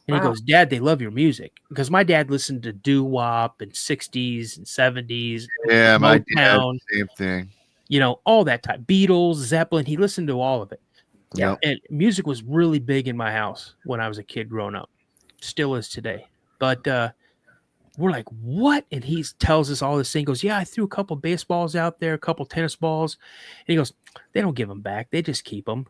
And he goes, Dad, they love your music. Because my dad listened to doo-wop and 60s and 70s. Yeah, my dad, same thing. You know, all that type. Beatles, Zeppelin. He listened to all of it. Yeah. And music was really big in my house when I was a kid growing up. Still is today. But we're like, what? And he tells us all this thing. He goes, yeah, I threw a couple baseballs out there, a couple tennis balls. And he goes, they don't give them back. They just keep them.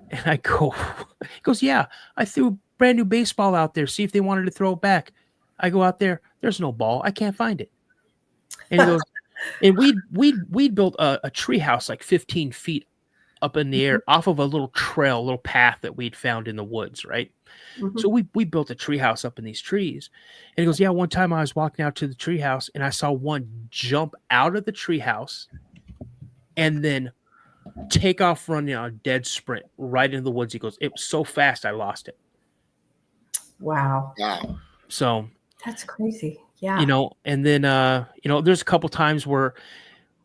And I go, he goes, yeah, I threw a brand new baseball out there. See if they wanted to throw it back. I go out there. There's no ball. I can't find it. And he goes, and we'd built a tree house like 15 feet up in the air off of a little trail, a little path that we'd found in the woods, right? So we built a tree house up in these trees. And he goes, yeah, one time I was walking out to the tree house and I saw one jump out of the tree house and then take off running on a dead sprint right into the woods. He goes, it was so fast I lost it. Wow. So that's crazy. Yeah. You know, and then there's a couple times where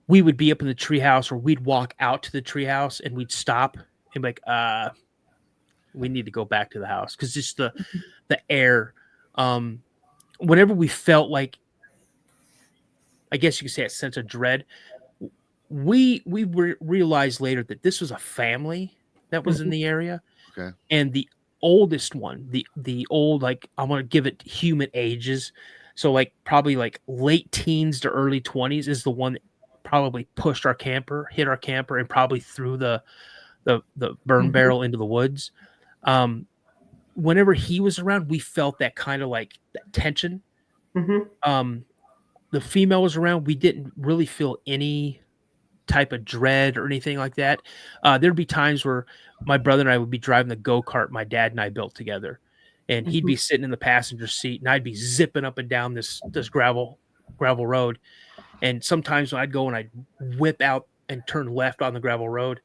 we would be up in the treehouse or we'd walk out to the treehouse and we'd stop and be like, we need to go back to the house. Cause just the air, whenever we felt like, I guess you could say a sense of dread, we realized later that this was a family that was in the area. Okay. And the oldest one, the old, like, I want to give it human ages. So like probably like late teens to early 20s is the one that probably pushed our camper, hit our camper, and probably threw the burn barrel into the woods. Whenever he was around, we felt that kind of like that tension. The female was around. We didn't really feel any type of dread or anything like that. There'd be times where my brother and I would be driving the go-kart my dad and I built together, and he'd be sitting in the passenger seat and I'd be zipping up and down this gravel road. And sometimes when I'd go and I'd whip out and turn left on the gravel road,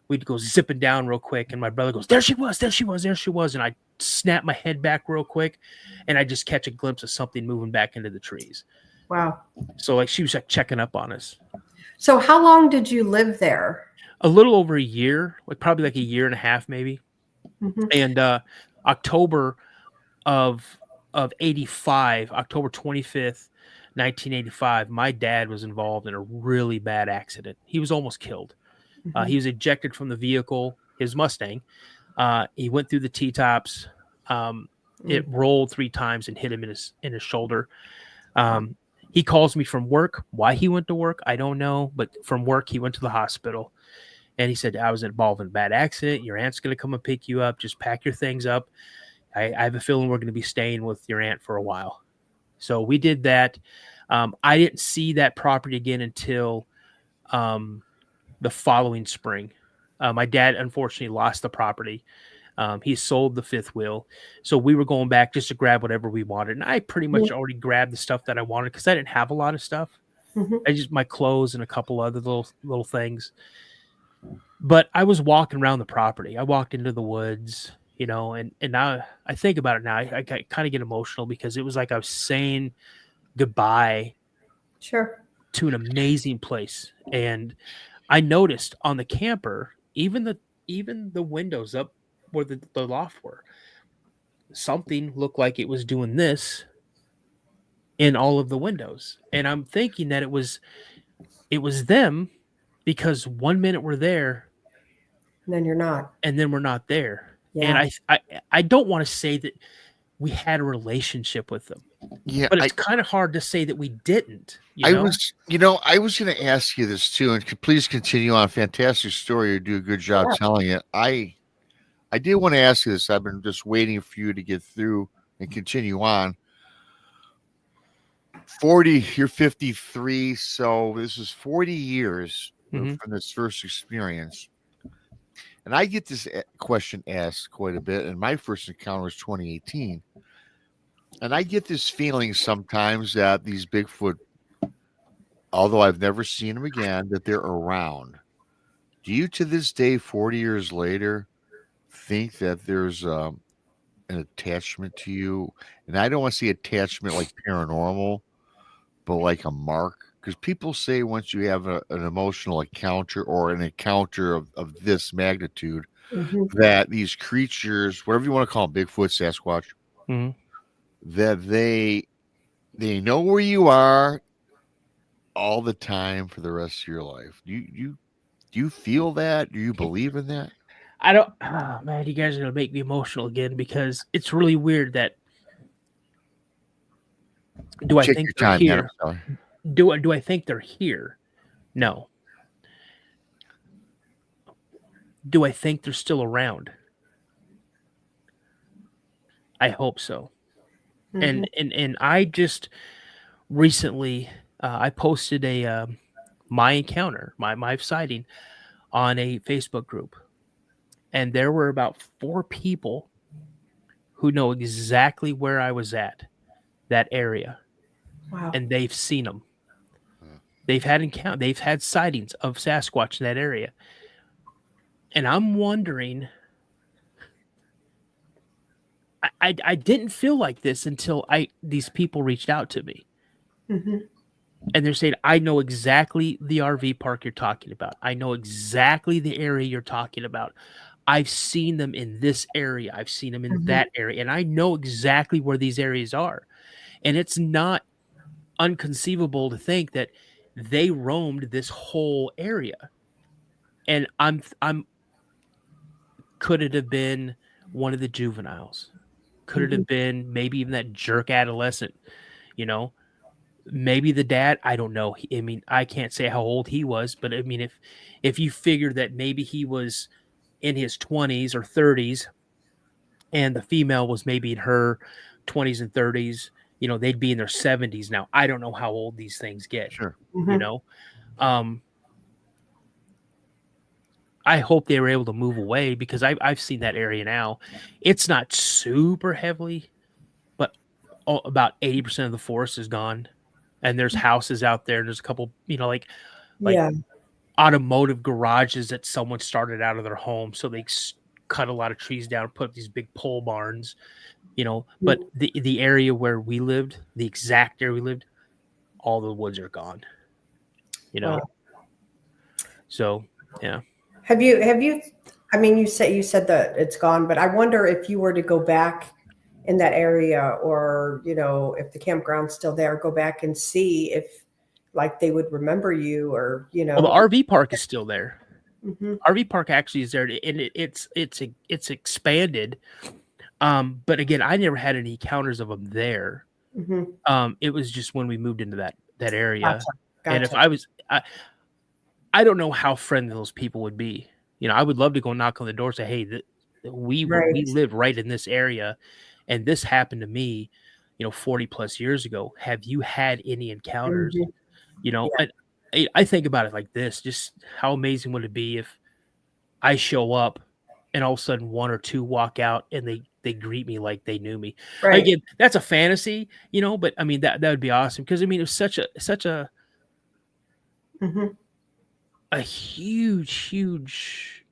we'd go zipping down real quick. And my brother goes, there she was. And I'd snap my head back real quick and I'd just catch a glimpse of something moving back into the trees. Wow. So like she was like checking up on us. So how long did you live there? a little over a year, probably like a year and a half, maybe. Mhm. And October of 85, October 25th, 1985, my dad was involved in a really bad accident. He was almost killed. Mhm. He was ejected from the vehicle, his Mustang. He went through the T-tops. It rolled 3 times and hit him in his shoulder. He calls me from work. Why he went to work, I don't know. But from work, he went to the hospital. And he said, I was involved in a bad accident. Your aunt's going to come and pick you up. Just pack your things up. I have a feeling we're going to be staying with your aunt for a while. So we did that. I didn't see that property again until the following spring. My dad, unfortunately, lost the property. He sold the fifth wheel. So we were going back just to grab whatever we wanted. And I pretty much already grabbed the stuff that I wanted because I didn't have a lot of stuff. I just my clothes and a couple other little things. But I was walking around the property. I walked into the woods, and now I think about it now. I kind of get emotional because it was like I was saying goodbye to an amazing place. And I noticed on the camper, even the windows up where the loft were, something looked like it was doing this in all of the windows. And I'm thinking that it was them because 1 minute we're there and then you're not. And then we're not there. Yeah. And I don't want to say that we had a relationship with them. Yeah. But it's kind of hard to say that we didn't. I was going to ask you this too, and please continue on. Fantastic story. You do a good job telling it. I did want to ask you this. I've been just waiting for you to get through and continue on. 40, you're 53, so this is 40 years from this first experience. And I get this question asked quite a bit, and my first encounter was 2018. And I get this feeling sometimes that these Bigfoot, although I've never seen them again, that they're around. Do you, to this day, 40 years later, think that there's an attachment to you? And I don't want to say attachment like paranormal, but like a mark. Because people say once you have an emotional encounter or an encounter of this magnitude, that these creatures, whatever you want to call them, Bigfoot, Sasquatch, that they know where you are all the time for the rest of your life. Do you feel that? Do you believe in that? I don't. Oh, man, you guys are gonna make me emotional again because it's really weird that. Do I think they're here? Do I think they're here? No. Do I think they're still around? I hope so. And I just recently I posted a my encounter, my sighting on a Facebook group. And there were about 4 people who know exactly where I was at, that area. Wow. And they've seen them. They've had sightings of Sasquatch in that area. And I'm wondering, I didn't feel like this until these people reached out to me. And they're saying, I know exactly the RV park you're talking about. I know exactly the area you're talking about. I've seen them in this area. I've seen them in that area. And I know exactly where these areas are. And it's not unconceivable to think that they roamed this whole area. And I'm could it have been one of the juveniles? Could it have been maybe even that jerk adolescent? Maybe the dad, I don't know. I mean, I can't say how old he was, but I mean, if you figure that maybe he was in his 20s or 30s and the female was maybe in her 20s and 30s, they'd be in their 70s now. I don't know how old these things get. Sure. I hope they were able to move away because I've seen that area now. It's not super heavily, but about 80% of the forest is gone. And there's houses out there. There's a couple, like automotive garages that someone started out of their home. So they cut a lot of trees down, put up these big pole barns, but the area where we lived, the exact area we lived, all the woods are gone, Wow. So, yeah. Have you, I mean, you said that it's gone, but I wonder if you were to go back in that area, or, if the campground's still there, go back and see if like they would remember you, or, Well, the RV park is still there. Mhm. RV park actually is there, and it's expanded. But again, I never had any encounters of them there. Mhm. It was just when we moved into that area. Gotcha. And if I don't know how friendly those people would be. I would love to go knock on the door and say, hey, we Right. live right in this area, and this happened to me, 40 plus years ago. Have you had any encounters? Mhm. I think about it like this: just how amazing would it be if I show up and all of a sudden one or two walk out and they greet me like they knew me. Right. Again, that's a fantasy, but I mean that would be awesome, because I mean it was such a Mhm. huge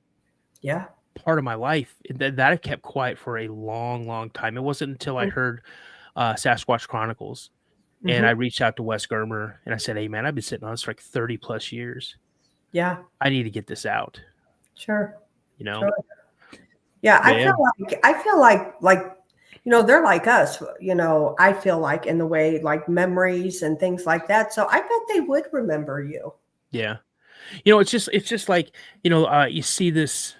Yeah. part of my life that I kept quiet for a long time. It wasn't until I heard Sasquatch Chronicles, and I Mhm. reached out to Wes Germer and I said, hey man, I've been sitting on this for like 30 plus years. Yeah. I need to get this out. Sure. Sure. Yeah, I feel like they're like us, I feel like, in the way, like, memories and things like that. So I bet they would remember you. Yeah. It's just like, you see this,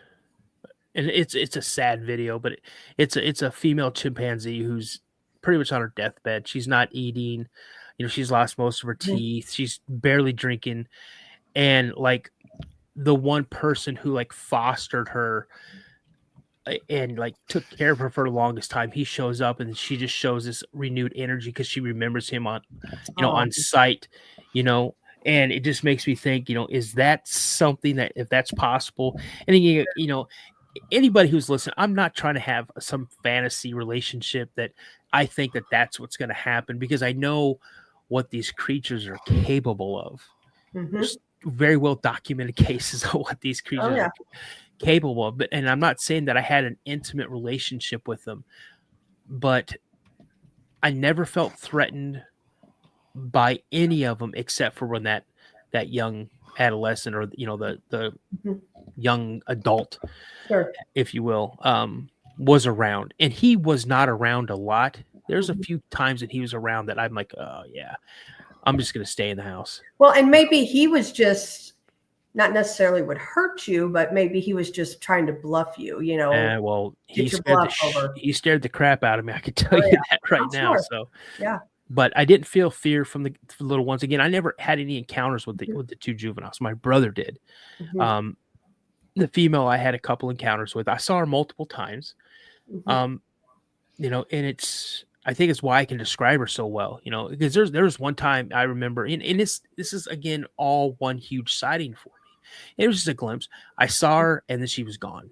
and it's a sad video, but it's a female chimpanzee who's pretty much on her deathbed. She's not eating, she's lost most of her teeth. She's barely drinking. And like the one person who like fostered her and like took care of her for the longest time, he shows up and she just shows this renewed energy because she remembers him on on site, and it just makes me think, is that something that, if that's possible? And anybody who's listening, I'm not trying to have some fantasy relationship that I think that that's what's going to happen, because I know what these creatures are capable of. There's very well documented cases of what these creatures are capable of. And I'm not saying that I had an intimate relationship with them, but I never felt threatened by any of them, except for when that young adolescent, or the young adult, if you will, was around. And he was not around a lot. There's a few times that he was around that I'm like, oh yeah, I'm just gonna stay in the house. Well, and maybe he was just not necessarily would hurt you, but maybe he was just trying to bluff you, Well, he he scared the crap out of me. I could tell you that right now. Sure. So yeah. But I didn't feel fear from the little ones. Again, I never had any encounters with the two juveniles. My brother did. The female, I had a couple encounters with. I saw her multiple times. And I think it's why I can describe her so well, because there was one time I remember, and this is again all one huge sighting for me. It was just a glimpse. I saw her and then she was gone.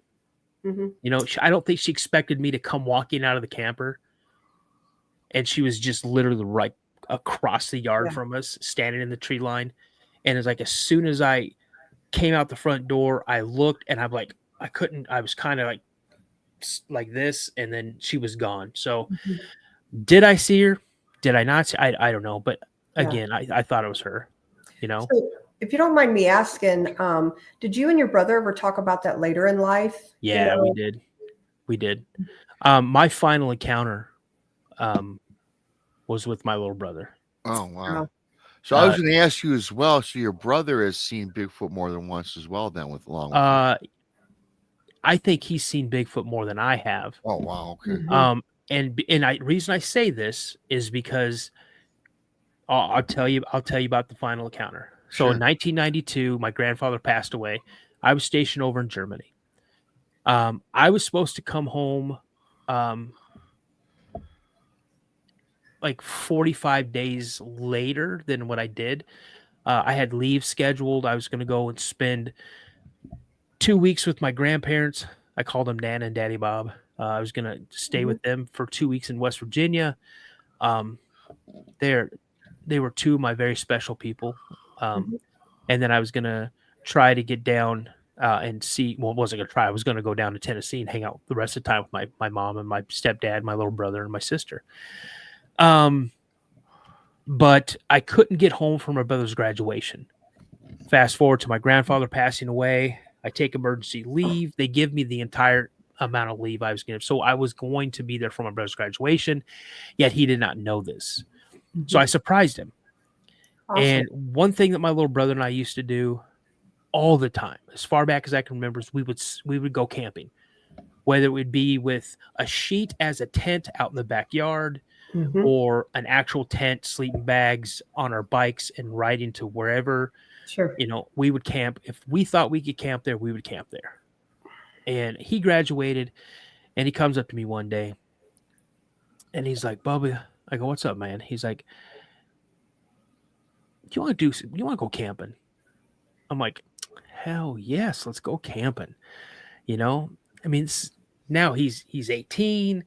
I don't think she expected me to come walking out of the camper. And she was just literally right across the yard from us, standing in the tree line. And it's like, as soon as I came out the front door, I looked and I'm like, I was kind of like this, and then she was gone. So did I see her? Did I not see? I don't know. But again, I thought it was her, So if you don't mind me asking, did you and your brother ever talk about that later in life? Yeah, we did. We did. My final encounter was with my little brother. Oh, wow. So I was going to ask you as well. So your brother has seen Bigfoot more than once as well, then, with long. I think he's seen Bigfoot more than I have. Oh, wow. Okay. And reason I say this is because I'll tell you about the final encounter. So in 1992, my grandfather passed away. I was stationed over in Germany. I was supposed to come home like 45 days later than what I did. I had leave scheduled. I was going to go and spend 2 weeks with my grandparents. I called them Nana and Daddy Bob. I was going to stay with them for 2 weeks in West Virginia. They were two of my very special people. And then I was going to try to get down and see, well, I wasn't going to try. I was going to go down to Tennessee and hang out the rest of the time with my mom and my stepdad, my little brother, and my sister. But I couldn't get home for my brother's graduation. Fast forward to my grandfather passing away. I take emergency leave. They give me the entire amount of leave I was going to. So I was going to be there for my brother's graduation, yet he did not know this. So I surprised him. Awesome. And one thing that my little brother and I used to do all the time, as far back as I can remember, is we would go camping, whether it would be with a sheet as a tent out in the backyard, or an actual tent, sleeping bags on our bikes, and riding to wherever. Sure. We would camp. If we thought we could camp there, we would camp there. And he graduated, and he comes up to me one day, and he's like, "Bubba," I go, "What's up, man?" He's like, "Do you want to go camping?" I'm like, "Hell yes, let's go camping." I mean, now he's 18,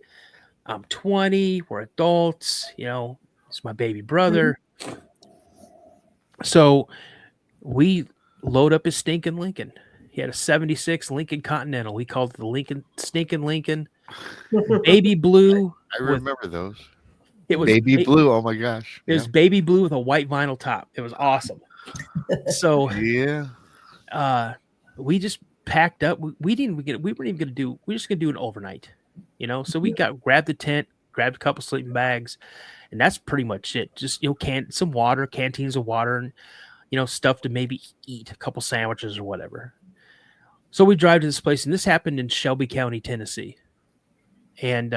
I'm 20, we're adults, it's my baby brother. So we load up his stinking Lincoln. He had a 76 Lincoln Continental. We called it the stinking Lincoln. Baby blue. I remember those. It was baby blue. Oh my gosh. It was baby blue with a white vinyl top. It was awesome. So we just packed up. We weren't even going to do. We're just going to do an overnight. So we grabbed the tent, grabbed a couple sleeping bags, and that's pretty much it. Just some water, canteens of water, and stuff to maybe eat, a couple sandwiches or whatever. So we drive to this place, and this happened in Shelby County, Tennessee. And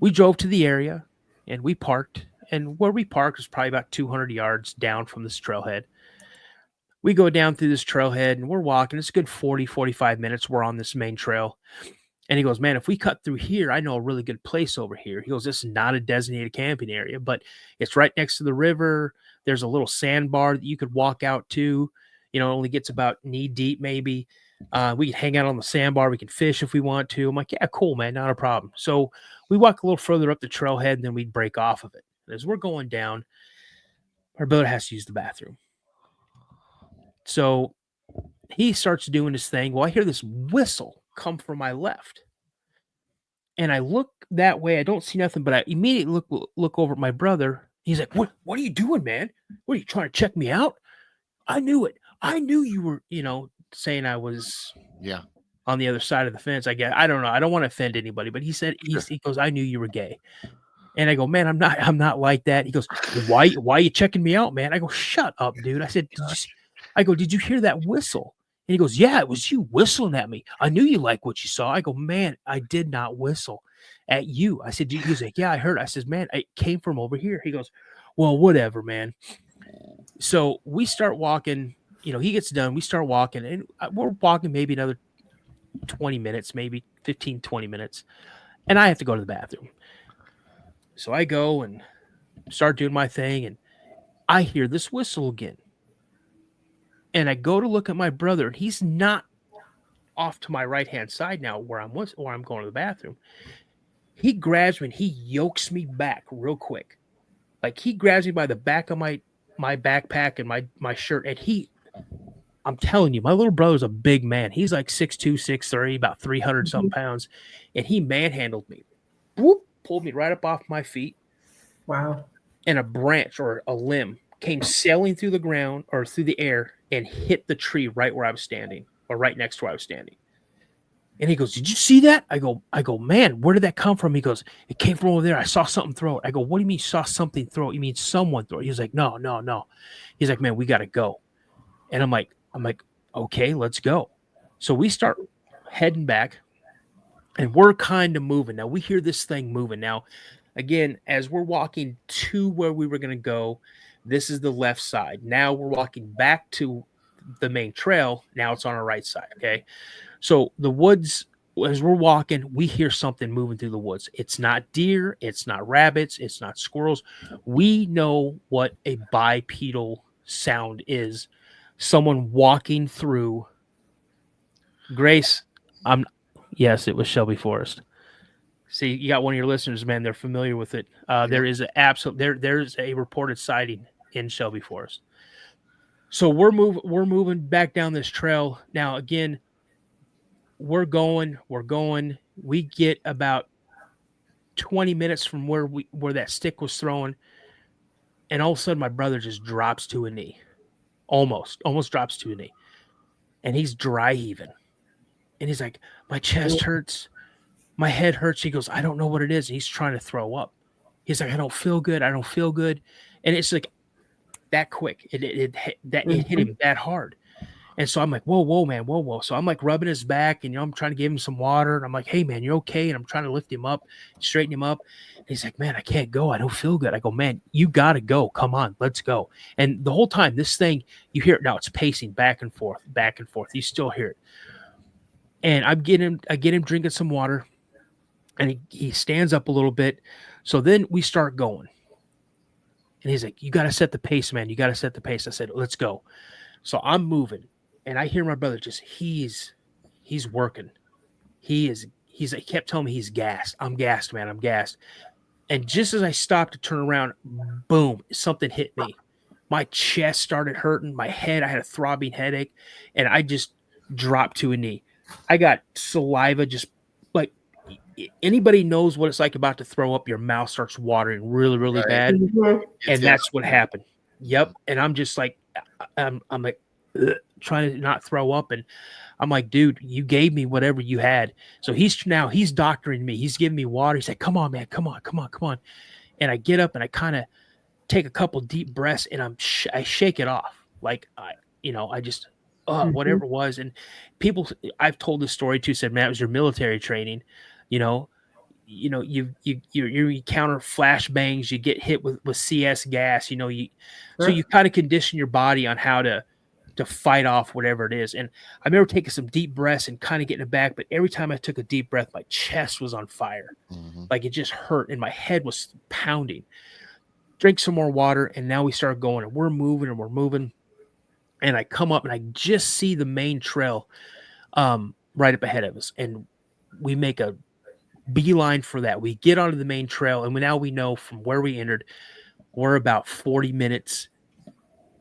we drove to the area, and we parked. And where we parked was probably about 200 yards down from this trailhead. We go down through this trailhead, and we're walking. It's a good 40, 45 minutes. We're on this main trail. And he goes, "Man, if we cut through here, I know a really good place over here." He goes, "This is not a designated camping area, but it's right next to the river. There's a little sandbar that you could walk out to. It only gets about knee deep, maybe. We can hang out on the sandbar. We can fish if we want to." I'm like, "Yeah, cool, man. Not a problem." So we walk a little further up the trailhead, and then we break off of it. And as we're going down, our brother has to use the bathroom. So he starts doing his thing. Well, I hear this whistle come from my left. And I look that way. I don't see nothing, but I immediately look over at my brother. He's like, What are you doing, man? What, are you trying to check me out?" I knew it. I knew you were, saying I was on the other side of the fence. I guess. I don't know. I don't want to offend anybody, but he said, he goes, "I knew you were gay." And I go, "Man, I'm not like that." He goes, Why are you checking me out, man?" I go, "Shut up, dude." I said, "Did you hear that whistle?" And he goes, "Yeah, it was you whistling at me. I knew you liked what you saw." I go, "Man, I did not whistle at you." I said, he was like, "Yeah, I heard." I says, "Man, it came from over here." He goes, "Well, whatever, man." So we start walking, he gets done. We start walking, and we're walking maybe another 20 minutes, maybe 15, 20 minutes. And I have to go to the bathroom. So I go and start doing my thing, and I hear this whistle again. And I go to look at my brother, and he's not off to my right-hand side now where I'm going to the bathroom. He grabs me, and he yokes me back real quick. Like, he grabs me by the back of my backpack and my shirt, and I'm telling you, my little brother's a big man. He's like 6'2", 6'3", about 300-something pounds, and he manhandled me. Whoop, pulled me right up off my feet. Wow. And a branch or a limb came sailing through the ground or through the air and hit the tree right where I was standing, or right next to where I was standing. And he goes, "Did you see that?" I go, "Man, where did that come from?" He goes, "It came from over there. I saw something throw it." I go, "What do you mean you saw something throw it? You mean someone throw it?" He's like, No. He's like, "Man, we got to go." And I'm like, "Okay, let's go." So we start heading back, and we're kind of moving. Now we hear this thing moving. Now, again, as we're walking to where we were going to go, this is the left side. Now we're walking back to the main trail. Now it's on our right side. Okay. So the woods, as we're walking, we hear something moving through the woods. It's not deer. It's not rabbits. It's not squirrels. We know what a bipedal sound is. Someone walking through. Grace, yes, it was Shelby Forest. See, you got one of your listeners, man. They're familiar with it. There is there's a reported sighting in Shelby Forest. So we're moving back down this trail. Now, again, we're going. We get about 20 minutes from where that stick was thrown, and all of a sudden my brother just drops to a knee. Almost drops to a knee. and he's dry heaving. And he's like, my chest hurts. My head hurts. He goes, I don't know what it is. And he's trying to throw up. He's like, I don't feel good. I don't feel good. And it's like that quick. It hit him that hard. And so I'm like, whoa, man, whoa. So I'm like rubbing his back, and I'm trying to give him some water. And I'm like, hey, man, you're okay. And I'm trying to lift him up, straighten him up. And he's like, man, I can't go. I don't feel good. I go, man, you got to go. Come on, let's go. And the whole time, this thing, you hear it now. It's pacing back and forth, back and forth. You still hear it. And I get him drinking some water, and he stands up a little bit. So then we start going. And he's like, you got to set the pace, man. You got to set the pace. I said, let's go. So I'm moving. And I hear my brother he's working. He kept telling me he's gassed. I'm gassed, man. I'm gassed. And just as I stopped to turn around, boom, something hit me. My chest started hurting. My head, I had a throbbing headache. And I just dropped to a knee. I got saliva, just like anybody knows what it's like about to throw up. Your mouth starts watering really, really bad. And that's what happened. Yep. And I'm just like, I'm like, ugh, trying to not throw up, and I'm like, dude, you gave me whatever you had. So he's doctoring me. He's giving me water. He's like, come on, man, come on. And I get up and I kind of take a couple deep breaths, and I shake it off, like I just whatever it was. And people I've told this story to said, man, it was your military training. You encounter flashbangs, you get hit with CS gas. So you kind of condition your body on how to fight off whatever it is. And I remember taking some deep breaths and kind of getting it back. But every time I took a deep breath, my chest was on fire. Like it just hurt and my head was pounding. Drink some more water. And now we start going, and we're moving. And I come up and I just see the main trail right up ahead of us. And we make a beeline for that. We get onto the main trail, and now we know from where we entered, we're about 40 minutes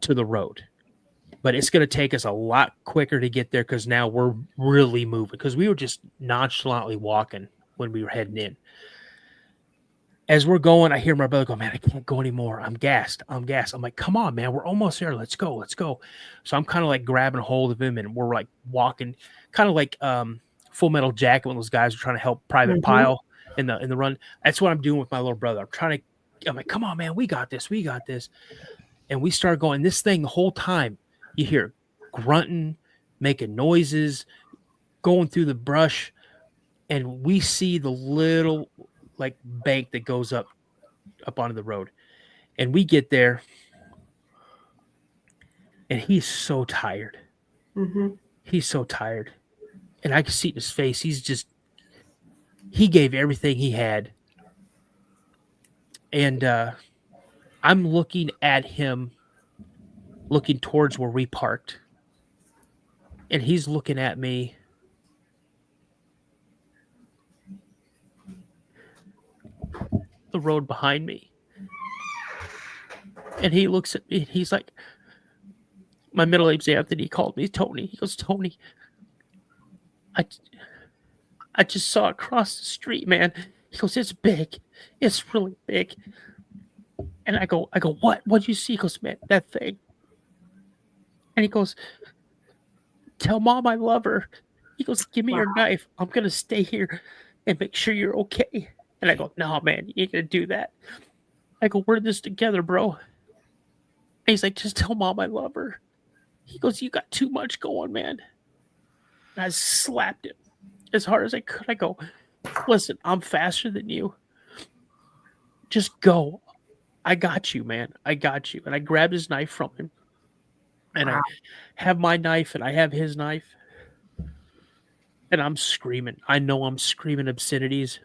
to the road. But it's going to take us a lot quicker to get there because now we're really moving, because we were just nonchalantly walking when we were heading in. As we're going, I hear my brother go, man, I can't go anymore. I'm gassed. I'm like, come on, man, we're almost there. Let's go. So I'm kind of like grabbing a hold of him, and we're like walking, kind of like Full Metal Jacket when those guys are trying to help Private Pyle in the run. That's what I'm doing with my little brother. I'm like, come on, man, we got this. And we start going. This thing the whole time, you hear grunting, making noises, going through the brush, and we see the little like bank that goes up onto the road. And we get there, and he's so tired. He's so tired. And I can see in his face, he gave everything he had. And I'm looking at him, looking towards where we parked. And he's looking at me. The road behind me. And he looks at me, and he's like, my middle name's Anthony. He called me Tony. He goes, Tony, I just saw it across the street, man. He goes, it's big. It's really big. And I go, what? What'd you see? He goes, man, that thing. And he goes, tell Mom I love her. He goes, give me your knife. I'm going to stay here and make sure you're okay. And I go, no, man, you ain't going to do that. I go, we're in this together, bro. And he's like, just tell Mom I love her. He goes, you got too much going, man. And I slapped him as hard as I could. I go, listen, I'm faster than you. Just go. I got you, man. I got you. And I grabbed his knife from him. And I have my knife, and I have his knife. And I'm screaming. I know I'm screaming obscenities.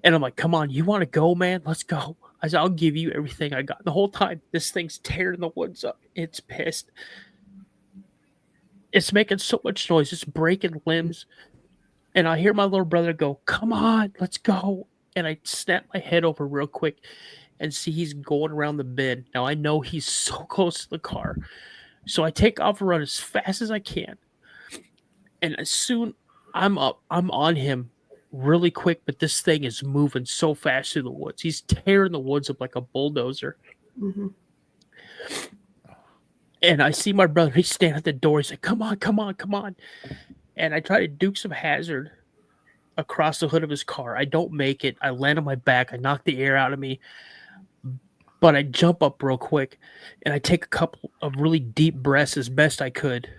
And I'm like, come on, you want to go, man? Let's go. I said, I'll give you everything I got. The whole time, this thing's tearing the woods up. It's pissed. It's making so much noise. It's breaking limbs. And I hear my little brother go, come on, let's go. And I snap my head over real quick and see he's going around the bend. Now, I know he's so close to the car. So I take off and run as fast as I can. And as soon I'm up, I'm on him really quick, but this thing is moving so fast through the woods. He's tearing the woods up like a bulldozer. And I see my brother, he's standing at the door. He's like, come on, come on, come on. And I try to Dukes of Hazzard across the hood of his car. I don't make it. I land on my back. I knock the air out of me. But I jump up real quick, and I take a couple of really deep breaths as best I could.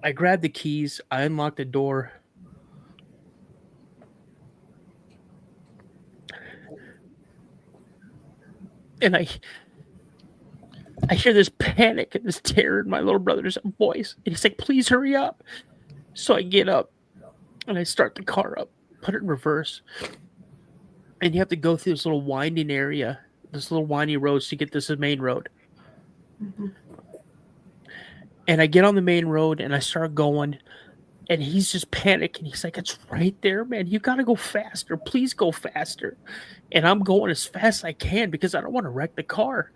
I grab the keys. I unlock the door. And I hear this panic and this terror in my little brother's voice. And he's like, please hurry up. So I get up, and I start the car up, put it in reverse. And you have to go through this little winding area, this little windy roads to get this main road. Mm-hmm. And I get on the main road, and I start going, and he's just panicking. He's like, it's right there, man. You got to go faster. Please go faster. And I'm going as fast as I can because I don't want to wreck the car.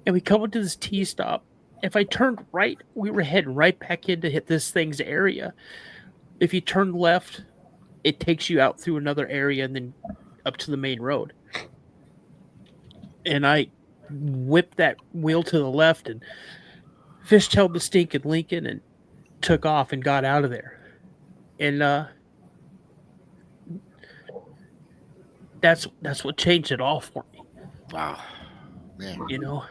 And we come up to this T-stop. If I turned right, we were heading right back in to hit this thing's area. If you turn left, it takes you out through another area and then up to the main road. And I whipped that wheel to the left and fishtailed the stinking Lincoln and took off and got out of there. And that's what changed it all for me. Wow. Man. You know?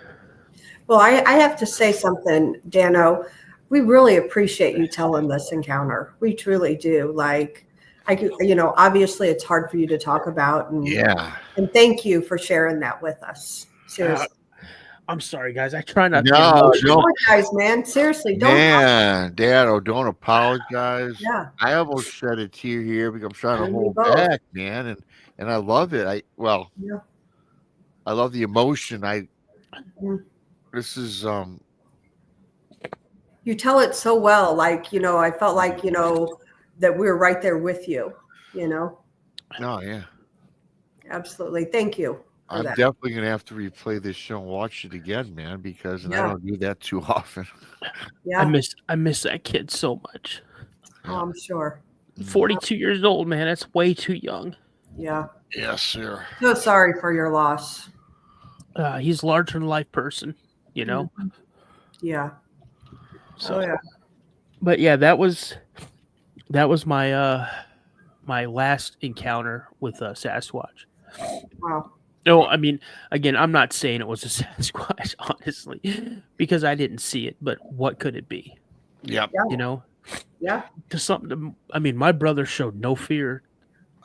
Well, I have to say something, Dano. We really appreciate you telling this encounter. We truly do. Like, obviously it's hard for you to talk about. And, and thank you for sharing that with us. Seriously. I'm sorry, guys. I try not to. Don't apologize, man. Seriously, don't. Man, Dano, don't apologize. Yeah. I almost shed a tear here because I'm trying to hold back, man. And I love it. I love the emotion. This is you tell it so well. Like, I felt like, that we were right there with you, Oh, yeah. Absolutely. Thank you. I'm definitely going to have to replay this show and watch it again, man, because I don't do that too often. Yeah. I miss that kid so much. Oh, I'm sure. 42 years old, man. That's way too young. Yeah. Yes, sir. So sorry for your loss. He's a larger than life person, Mm-hmm. Yeah. So, but yeah, that was my my last encounter with Sasquatch. Wow. No, I mean, again, I'm not saying it was a Sasquatch, honestly, because I didn't see it. But what could it be? Yep. Yeah. To something. My brother showed no fear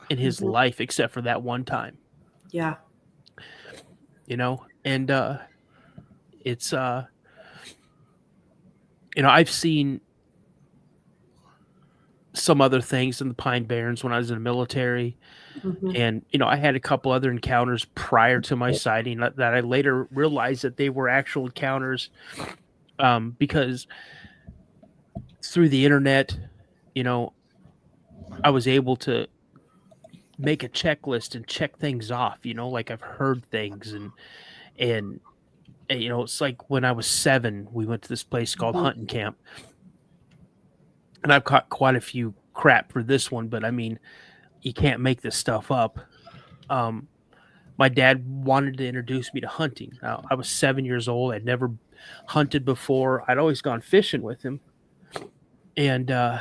in his life except for that one time. Yeah. And it's I've seen some other things in the Pine Barrens when I was in the military. And, I had a couple other encounters prior to my sighting that I later realized that they were actual encounters because through the internet, I was able to make a checklist and check things off, like I've heard things and it's like when I was 7, we went to this place called Hunting Camp. And I've caught quite a few crap for this one, but you can't make this stuff up. My dad wanted to introduce me to hunting. Now, I was 7 years old. I'd never hunted before. I'd always gone fishing with him. And I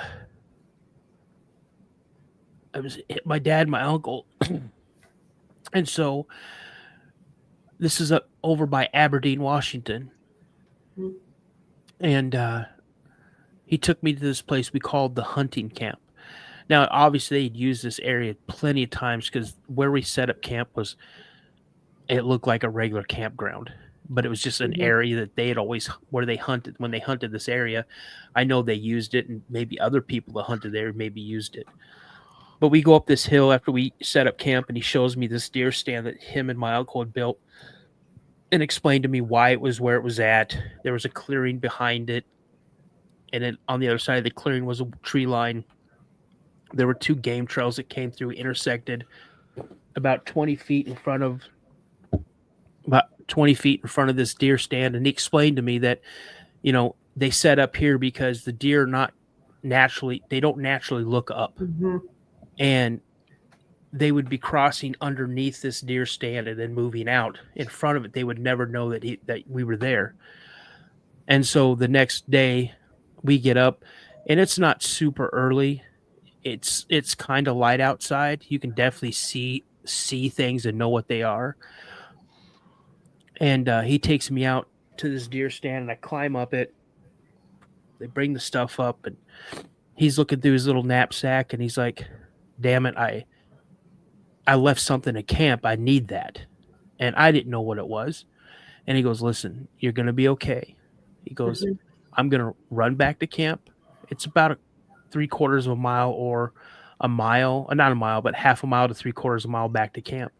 was my dad, my uncle. And so this is over by Aberdeen, Washington. And he took me to this place we called the Hunting Camp. Now, obviously, they'd used this area plenty of times because where we set up camp it looked like a regular campground, but it was just an area that they had always, where they hunted, when they hunted this area. I know they used it, and maybe other people that hunted there maybe used it. But we go up this hill after we set up camp, and he shows me this deer stand that him and my uncle had built and explained to me why it was where it was at. There was a clearing behind it, and then on the other side of the clearing was a tree line. There were 2 game trails that came through, intersected about 20 feet in front of this deer stand. And he explained to me that, they set up here because the deer don't naturally look up. And they would be crossing underneath this deer stand and then moving out in front of it. They would never know that we were there. And so the next day we get up, and it's not super early. It's kind of light outside. You can definitely see things and know what they are. And he takes me out to this deer stand, and I climb up it. They bring the stuff up, and he's looking through his little knapsack, and he's like, "Damn it, I left something at camp. I need that." And I didn't know what it was. And he goes, "Listen, you're going to be okay." He goes, "I'm going to run back to camp. It's about 3/4 of a mile or a mile, not a mile, but half a mile to 3/4 of a mile back to camp."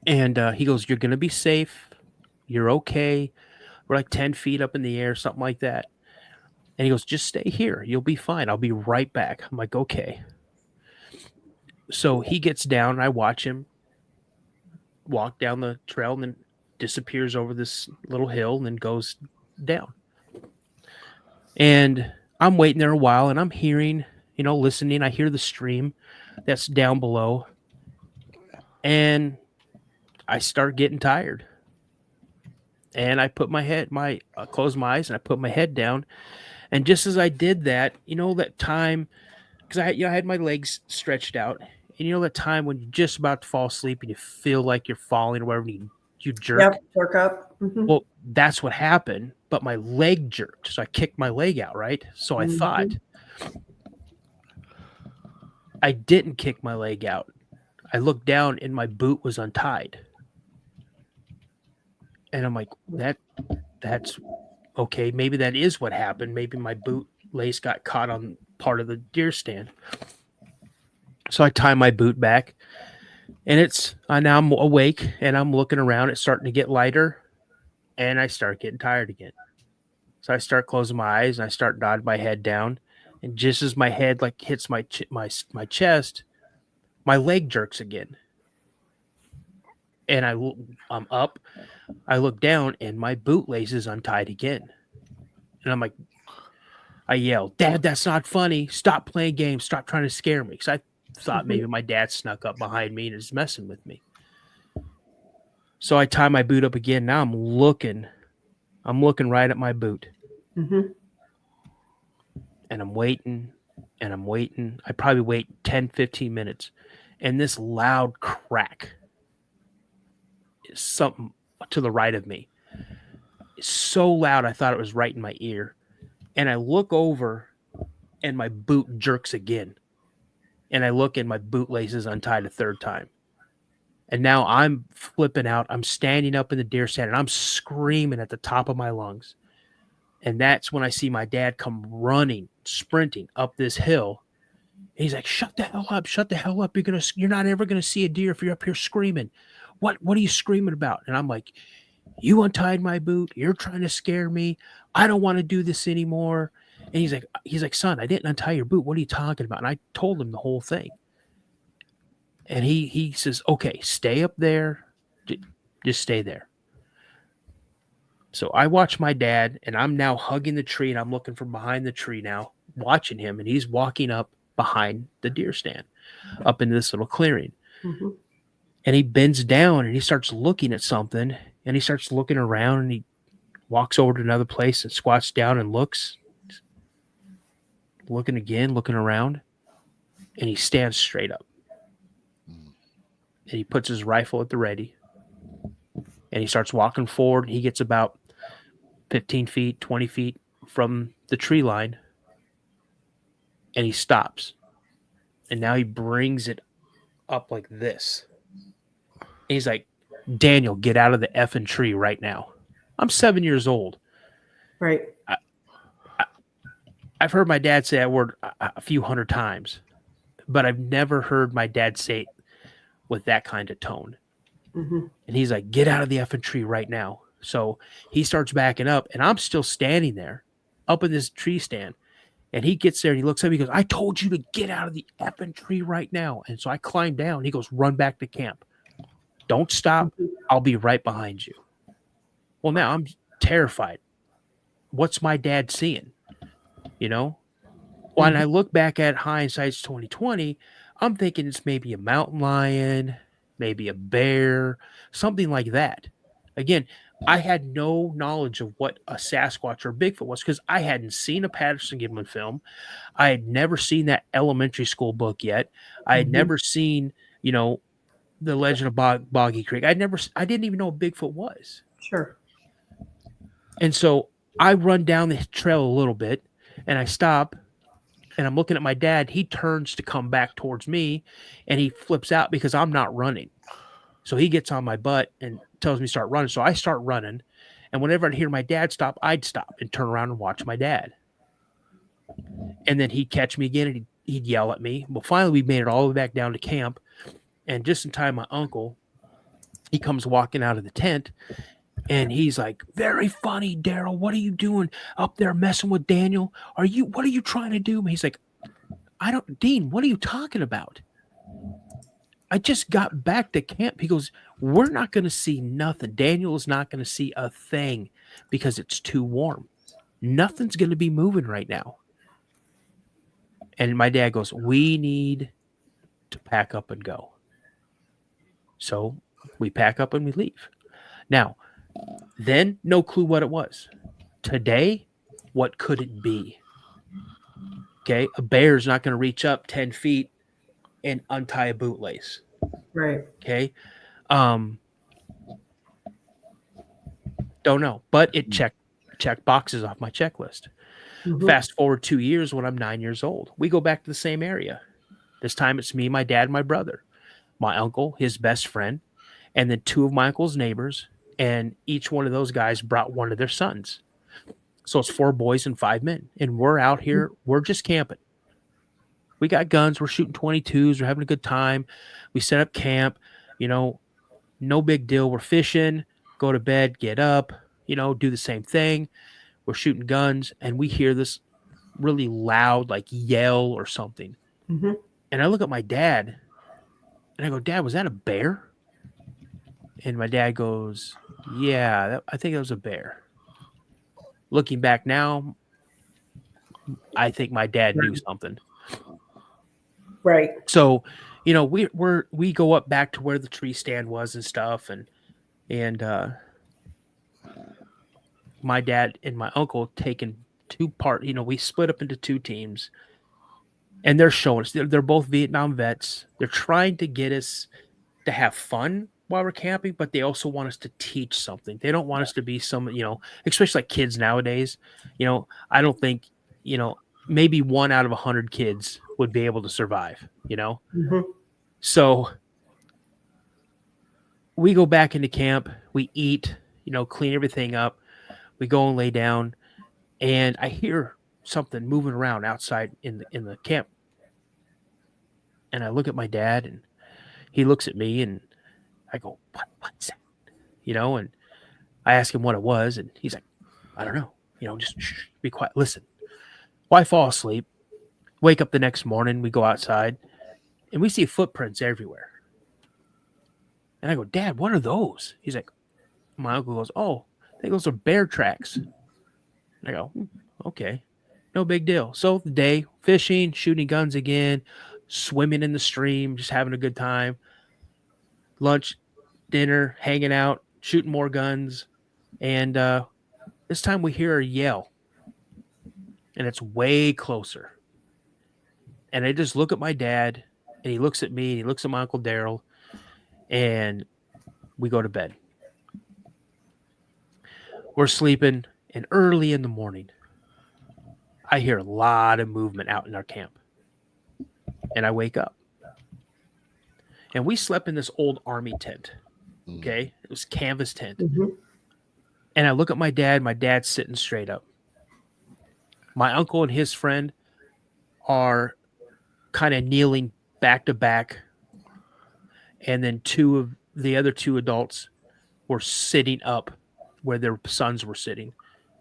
And he goes, "You're going to be safe. You're okay. We're like 10 feet up in the air, something like that." And he goes, "Just stay here. You'll be fine. I'll be right back." I'm like, "Okay." So he gets down, and I watch him walk down the trail and then disappears over this little hill and then goes down. And I'm waiting there a while, and I'm hearing, listening. I hear the stream that's down below, and I start getting tired. And I put I close my eyes, and I put my head down. And just as I did that, that time, because I had my legs stretched out, and that time when you're just about to fall asleep and you feel like you're falling or whatever, and you jerk. Yep, jerk up. Mm-hmm. Well, that's what happened, but my leg jerked, so I kicked my leg out, right? So I thought. I didn't kick my leg out. I looked down, and my boot was untied. And I'm like, that's okay. Maybe that is what happened. Maybe my boot lace got caught on part of the deer stand. So I tie my boot back, and now I'm awake, and I'm looking around. It's starting to get lighter, and I start getting tired again. So I start closing my eyes, and I start nodding my head down. And just as my head hits my chest, my leg jerks again. And I'm up. I look down, and my bootlace is untied again. And I'm like, I yell, "Dad, that's not funny. Stop playing games. Stop trying to scare me." Because I thought maybe my dad snuck up behind me and is messing with me. So I tie my boot up again. Now I'm looking right at my boot. Mm-hmm. And I'm waiting, and I'm waiting. I probably wait 10, 15 minutes. And this loud crack is something to the right of me. It's so loud, I thought it was right in my ear. And I look over, and my boot jerks again. And I look, and my bootlace is untied a third time. And now I'm flipping out. I'm standing up in the deer stand, and I'm screaming at the top of my lungs. And that's when I see my dad come running, sprinting up this hill. And he's like, "Shut the hell up. Shut the hell up. You're not ever going to see a deer if you're up here screaming. What are you screaming about?" And I'm like, "You untied my boot. You're trying to scare me. I don't want to do this anymore." And he's like, "Son, I didn't untie your boot. What are you talking about?" And I told him the whole thing. And he says, "Okay, stay up there. Just stay there." So I watch my dad, and I'm now hugging the tree, and I'm looking from behind the tree now, watching him, and he's walking up behind the deer stand, up into this little clearing. Mm-hmm. And he bends down, and he starts looking at something, and he starts looking around, and he walks over to another place and squats down and looks, looking again, looking around, and he stands straight up. And he puts his rifle at the ready, and he starts walking forward. He gets about 15 feet, 20 feet from the tree line, and he stops. And now he brings it up like this. And he's like, "Daniel, get out of the effing tree right now." I'm 7 years old. Right. I've heard my dad say that word a few hundred times, but I've never heard my dad say it with that kind of tone. Mm-hmm. And he's like, "Get out of the effing tree right now." So he starts backing up, and I'm still standing there up in this tree stand. And he gets there, and he looks at me, he goes, "I told you to get out of the effing tree right now." And so I climb down. He goes, "Run back to camp. Don't stop. I'll be right behind you." Well, now I'm terrified. What's my dad seeing? When I look back at hindsight's 2020, I'm thinking it's maybe a mountain lion, maybe a bear, something like that. Again, I had no knowledge of what a Sasquatch or Bigfoot was because I hadn't seen a Patterson-Gimlin film. I had never seen that elementary school book yet. I had never seen, The Legend of Boggy Creek. I didn't even know what Bigfoot was. Sure. And so I run down the trail a little bit and I stop and I'm looking at my dad. He turns to come back towards me and he flips out because I'm not running. So he gets on my butt and tells me to start running. So I start running. And whenever I'd hear my dad stop, I'd stop and turn around and watch my dad. And then he'd catch me again and he'd yell at me. Well, finally, we made it all the way back down to camp. And just in time, my uncle, he comes walking out of the tent. And he's like, very funny, Daryl. What are you doing up there messing with Daniel? What are you trying to do? He's like, Dean, what are you talking about? I just got back to camp. He goes, we're not going to see nothing. Daniel is not going to see a thing because it's too warm. Nothing's going to be moving right now. And my dad goes, we need to pack up and go. So we pack up and we leave. Now, then no clue what it was. Today, what could it be? Okay, a bear's not going to reach up 10 feet and untie a bootlace. Right. Okay. Don't know, but it checked boxes off my checklist. Fast forward 2 years when I'm 9 years old. We go back to the same area. This time it's me, my dad, my brother, my uncle, his best friend, and then 2 of my uncle's neighbors. And each one of those guys brought one of their sons. So it's 4 boys and 5 men. And we're out here. We're just camping. We got guns. We're shooting 22s. We're having a good time. We set up camp. No big deal. We're fishing, go to bed, get up, do the same thing. We're shooting guns. And we hear this really loud, like yell or something. And I look at my dad and I go, Dad, was that a bear? And my dad goes, yeah, I think that was a bear. Looking back now, I think my dad knew something. Right. So, we go up back to where the tree stand was and stuff, and my dad and my uncle taken 2 part. We split up into 2 teams, and they're showing us. They're both Vietnam vets. They're trying to get us to have fun while we're camping, but they also want us to teach something. They don't want us to be especially like kids nowadays. I don't think maybe 1 out of 100 kids would be able to survive, So we go back into camp, we eat, clean everything up. We go and lay down and I hear something moving around outside in the camp. And I look at my dad and he looks at me and I go, what's that? And I ask him what it was and he's like, I don't know, just be quiet. Listen. Well, I fall asleep, wake up the next morning, we go outside, and we see footprints everywhere. And I go, Dad, what are those? He's like, my uncle goes, oh, I think those are bear tracks. And I go, okay, no big deal. So the day, fishing, shooting guns again, swimming in the stream, just having a good time. Lunch, dinner, hanging out, shooting more guns. And this time we hear a yell. And it's way closer. And I just look at my dad, and he looks at me, and he looks at my Uncle Daryl, and we go to bed. We're sleeping, and early in the morning, I hear a lot of movement out in our camp. And I wake up. And we slept in this old army tent. Okay? It was a canvas tent. And I look at my dad's sitting straight up. My uncle and his friend are kind of kneeling back to back. And then 2 of the other 2 adults were sitting up where their sons were sitting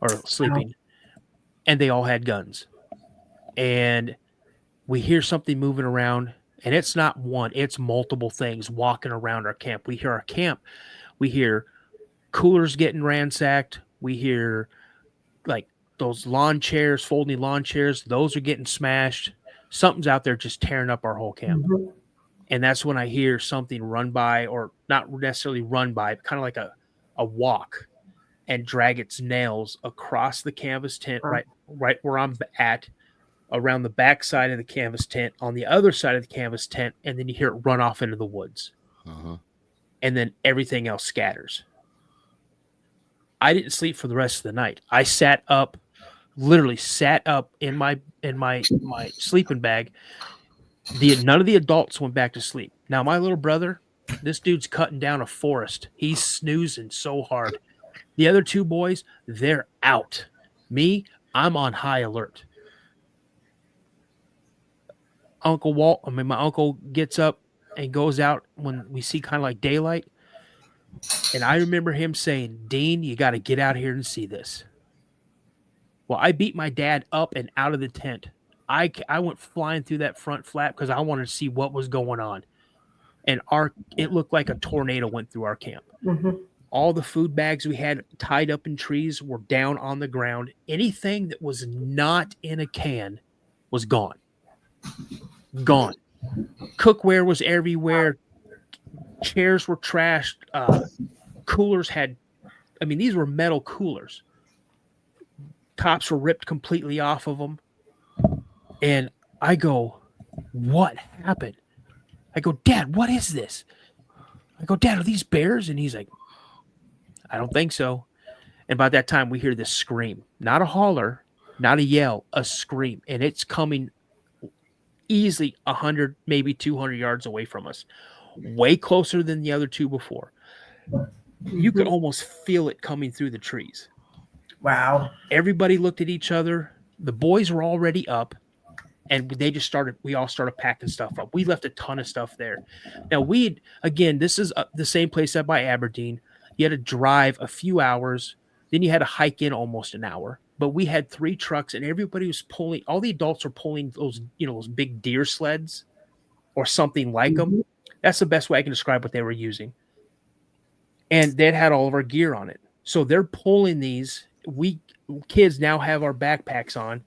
or sleeping. And they all had guns. And we hear something moving around. And it's not one, it's multiple things walking around our camp. We hear our camp. We hear coolers getting ransacked. We hear like those lawn chairs, folding lawn chairs, those are getting smashed. Something's out there just tearing up our whole camp. And that's when I hear something run by, or not necessarily run by, but kind of like a walk. and drag its nails across the canvas tent, right where I'm at, around the back side of the canvas tent, on the other side of the canvas tent, and then you hear it run off into the woods. And then everything else scatters. I didn't sleep for the rest of the night. I sat up, literally sat up in my sleeping bag. None of the adults went back to sleep. Now, my little brother, this dude's cutting down a forest. He's snoozing so hard. The other two boys, they're out. Me, I'm on high alert. My uncle gets up and goes out when we see kind of like daylight. And I remember him saying, Dean, you got to get out here and see this. Well, I beat my dad up and out of the tent. I went flying through that front flap because I wanted to see what was going on. And it looked like a tornado went through our camp. All the food bags we had tied up in trees were down on the ground. Anything that was not in a can was gone. Gone. Cookware was everywhere. Chairs were trashed. Coolers these were metal coolers. Tops were ripped completely off of them. And I go, what happened? I go, Dad, what is this? I go, Dad, are these bears? And he's like, I don't think so. And by that time, we hear this scream. Not a holler, not a yell, a scream. And it's coming easily 100, maybe 200 yards away from us. Way closer than the other two before. You could almost feel it coming through the trees. Wow. Everybody looked at each other. The boys were already up, and we all started packing stuff up. We left a ton of stuff there. Now, this is the same place up by Aberdeen. You had to drive a few hours. Then you had to hike in almost an hour. But we had 3 trucks, and everybody was pulling. All the adults were pulling those big deer sleds or something like them. That's the best way I can describe what they were using. And they had all of our gear on it. So they're pulling these. We kids now have our backpacks on,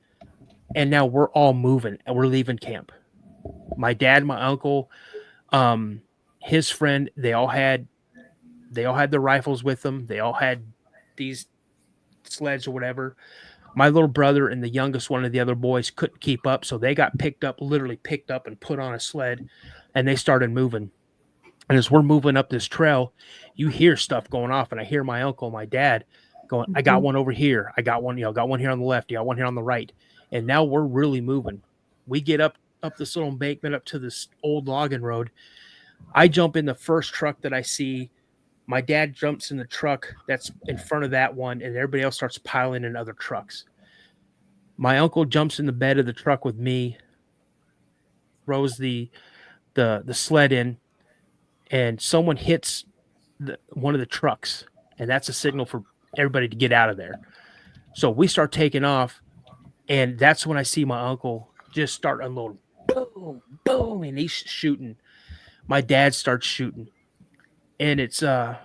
and now we're all moving, and we're leaving camp. My dad, my uncle, his friend, they all had their rifles with them. They all had these sleds or whatever. My little brother and the youngest one of the other boys couldn't keep up, so they got literally picked up and put on a sled, and they started moving. And as we're moving up this trail, you hear stuff going off, and I hear my uncle, my dad going, I got one over here. I got one, got one here on the left. You got one here on the right. And now we're really moving. We get up this little embankment up to this old logging road. I jump in the first truck that I see. My dad jumps in the truck that's in front of that one, and everybody else starts piling in other trucks. My uncle jumps in the bed of the truck with me, throws the sled in, and someone hits one of the trucks, and that's a signal for everybody to get out of there. So we start taking off, and that's when I see my uncle just start unloading. Boom, boom, and he's shooting. My dad starts shooting. And it's kind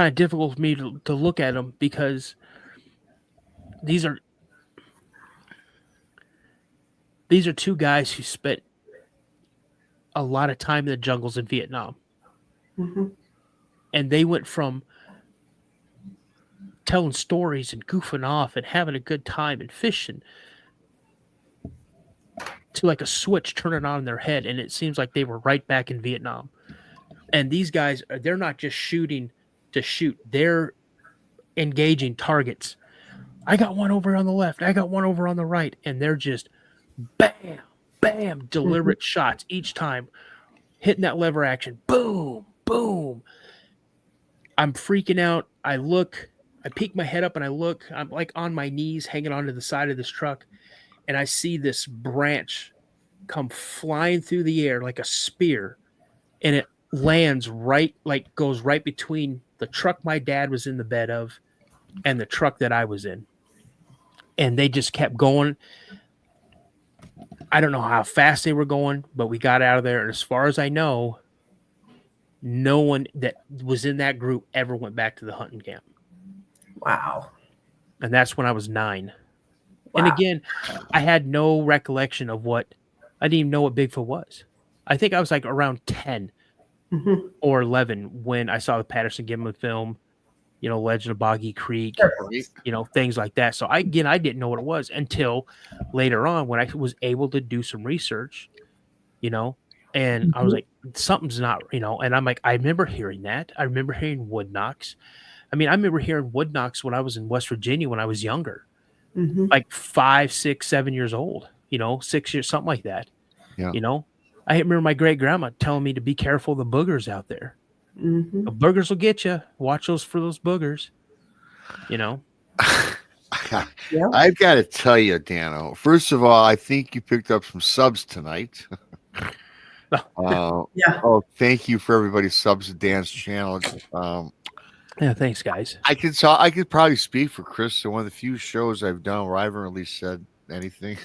of difficult for me to look at them because these are 2 guys who spent a lot of time in the jungles in Vietnam. And they went from telling stories and goofing off and having a good time and fishing to like a switch turning on in their head, and it seems like they were right back in Vietnam. And these guys, they're not just shooting to shoot, they're engaging targets. I got one over on the left, I got one over on the right, and they're just bam, bam, deliberate shots each time, hitting that lever action, boom, boom. I'm freaking out. I peek my head up and I look. I'm like on my knees hanging onto the side of this truck, and I see this branch come flying through the air like a spear, and it lands goes right between the truck my dad was in the bed of and the truck that I was in. And they just kept going. I don't know how fast they were going, but we got out of there. And as far as I know, no one that was in that group ever went back to the hunting camp. Wow. And that's when I was 9. Wow. And again, I had no recollection of I didn't even know what Bigfoot was. I think I was like around 10 or 11 when I saw the Patterson Gimlin film, Legend of Boggy Creek, things like that. So I didn't know what it was until later on when I was able to do some research, and I was like, something's not, and I'm like, I remember hearing that. I remember hearing wood knocks. I mean, I remember hearing wood knocks when I was in West Virginia when I was younger, like 5, 6, 7 years old, 6 years, something like that. Yeah. I remember my great grandma telling me to be careful of the boogers out there. The boogers will get you. Watch for those boogers. I've got to tell you, Dano. First of all, I think you picked up some subs tonight. Oh, thank you for everybody's subs to Dan's channel. Yeah, thanks, guys. I could probably speak for Chris. So one of the few shows I've done where I haven't really said anything.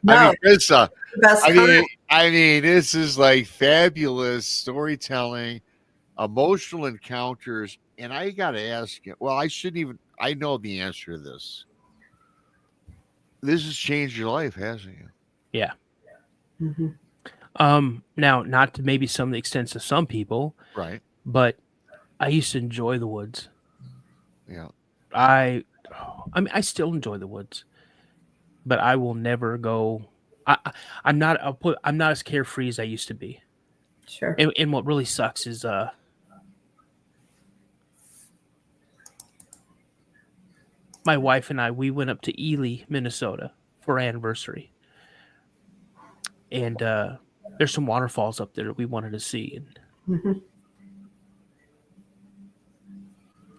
No, I mean, Chris, best I mean, this is like fabulous storytelling, emotional encounters, and I got to ask you. Well, I know the answer to this. This has changed your life, hasn't it? Yeah. Now, not to maybe some of the extent of some people, right? But I used to enjoy the woods. Yeah. I mean, I still enjoy the woods, but I will never go. I'm not as carefree as I used to be. Sure. And what really sucks is my wife and we went up to Ely, Minnesota for our anniversary. And there's some waterfalls up there that we wanted to see. And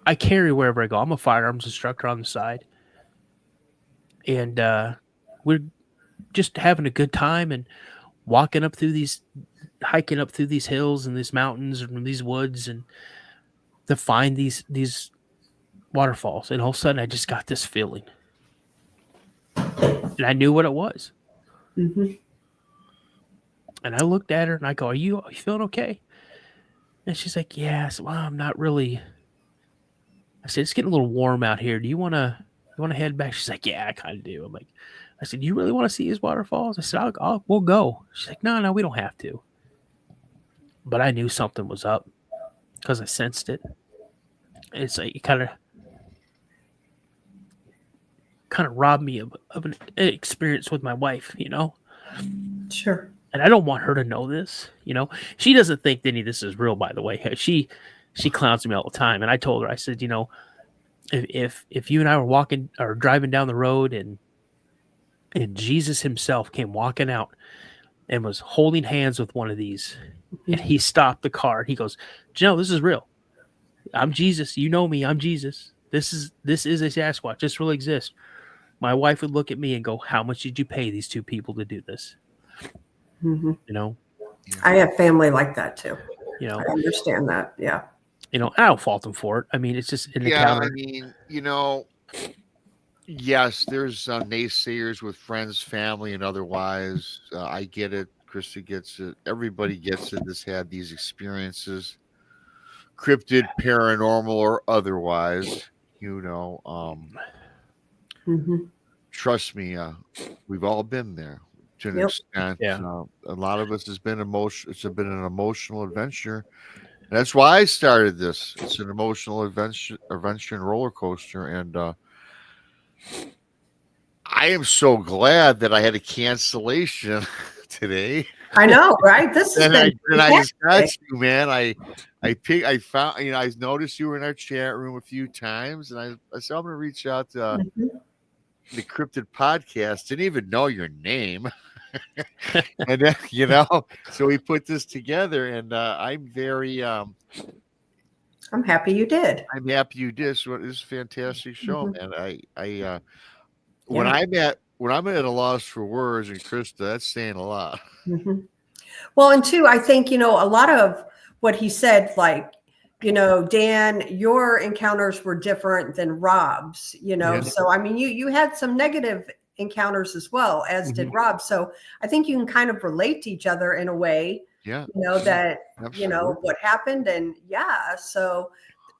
I carry wherever I go. I'm a firearms instructor on the side. And we're just having a good time and hiking up through these hills and these mountains and these woods and to find these waterfalls. And all of a sudden I just got this feeling. And I knew what it was. And I looked at her and I go, are you feeling okay? And she's like, yeah. I said, well, I'm not really. I said, it's getting a little warm out here. Do you want to head back? She's like, yeah, I kind of do. I'm like, I said, you really want to see these waterfalls? I said, we'll go. She's like, no, we don't have to. But I knew something was up because I sensed it. It's like it kind of robbed me of an experience with my wife, Sure. And I don't want her to know this, She doesn't think any of this is real, by the way. She clowns me all the time. And I told her, I said, if you and I were walking or driving down the road and Jesus himself came walking out and was holding hands with one of these, and he stopped the car, he goes, this is real. I'm Jesus. You know me. I'm Jesus. This is a Sasquatch. This really exists. My wife would look at me and go, how much did you pay these two people to do this? I have family like that too. I understand that. Yeah. I don't fault them for it. I mean, it's just an encounter. I mean, yes, there's naysayers with friends, family, and otherwise. I get it. Krista gets it. Everybody gets it. That's had these experiences, cryptid, paranormal, or otherwise. Trust me, we've all been there to an extent. Yeah. A lot of us has been emotional. It's been an emotional adventure. That's why I started this. It's an emotional adventure and roller coaster. And I am so glad that I had a cancellation today. I know, right? This is I just got you, man. I found, I noticed you were in our chat room a few times, and I said I'm gonna reach out to the Cryptid Podcast. Didn't even know your name. And then, so we put this together, and I'm very I'm happy you did. I'm happy you did. So this is a fantastic show, man. When I'm at a loss for words, and Krista, that's saying a lot. Well, and two, I think, a lot of what he said, like, Dan, your encounters were different than Rob's, so, I mean, you had some negative encounters as well, as did Rob. So I think you can kind of relate to each other in a way, that, Absolutely. What happened. And so,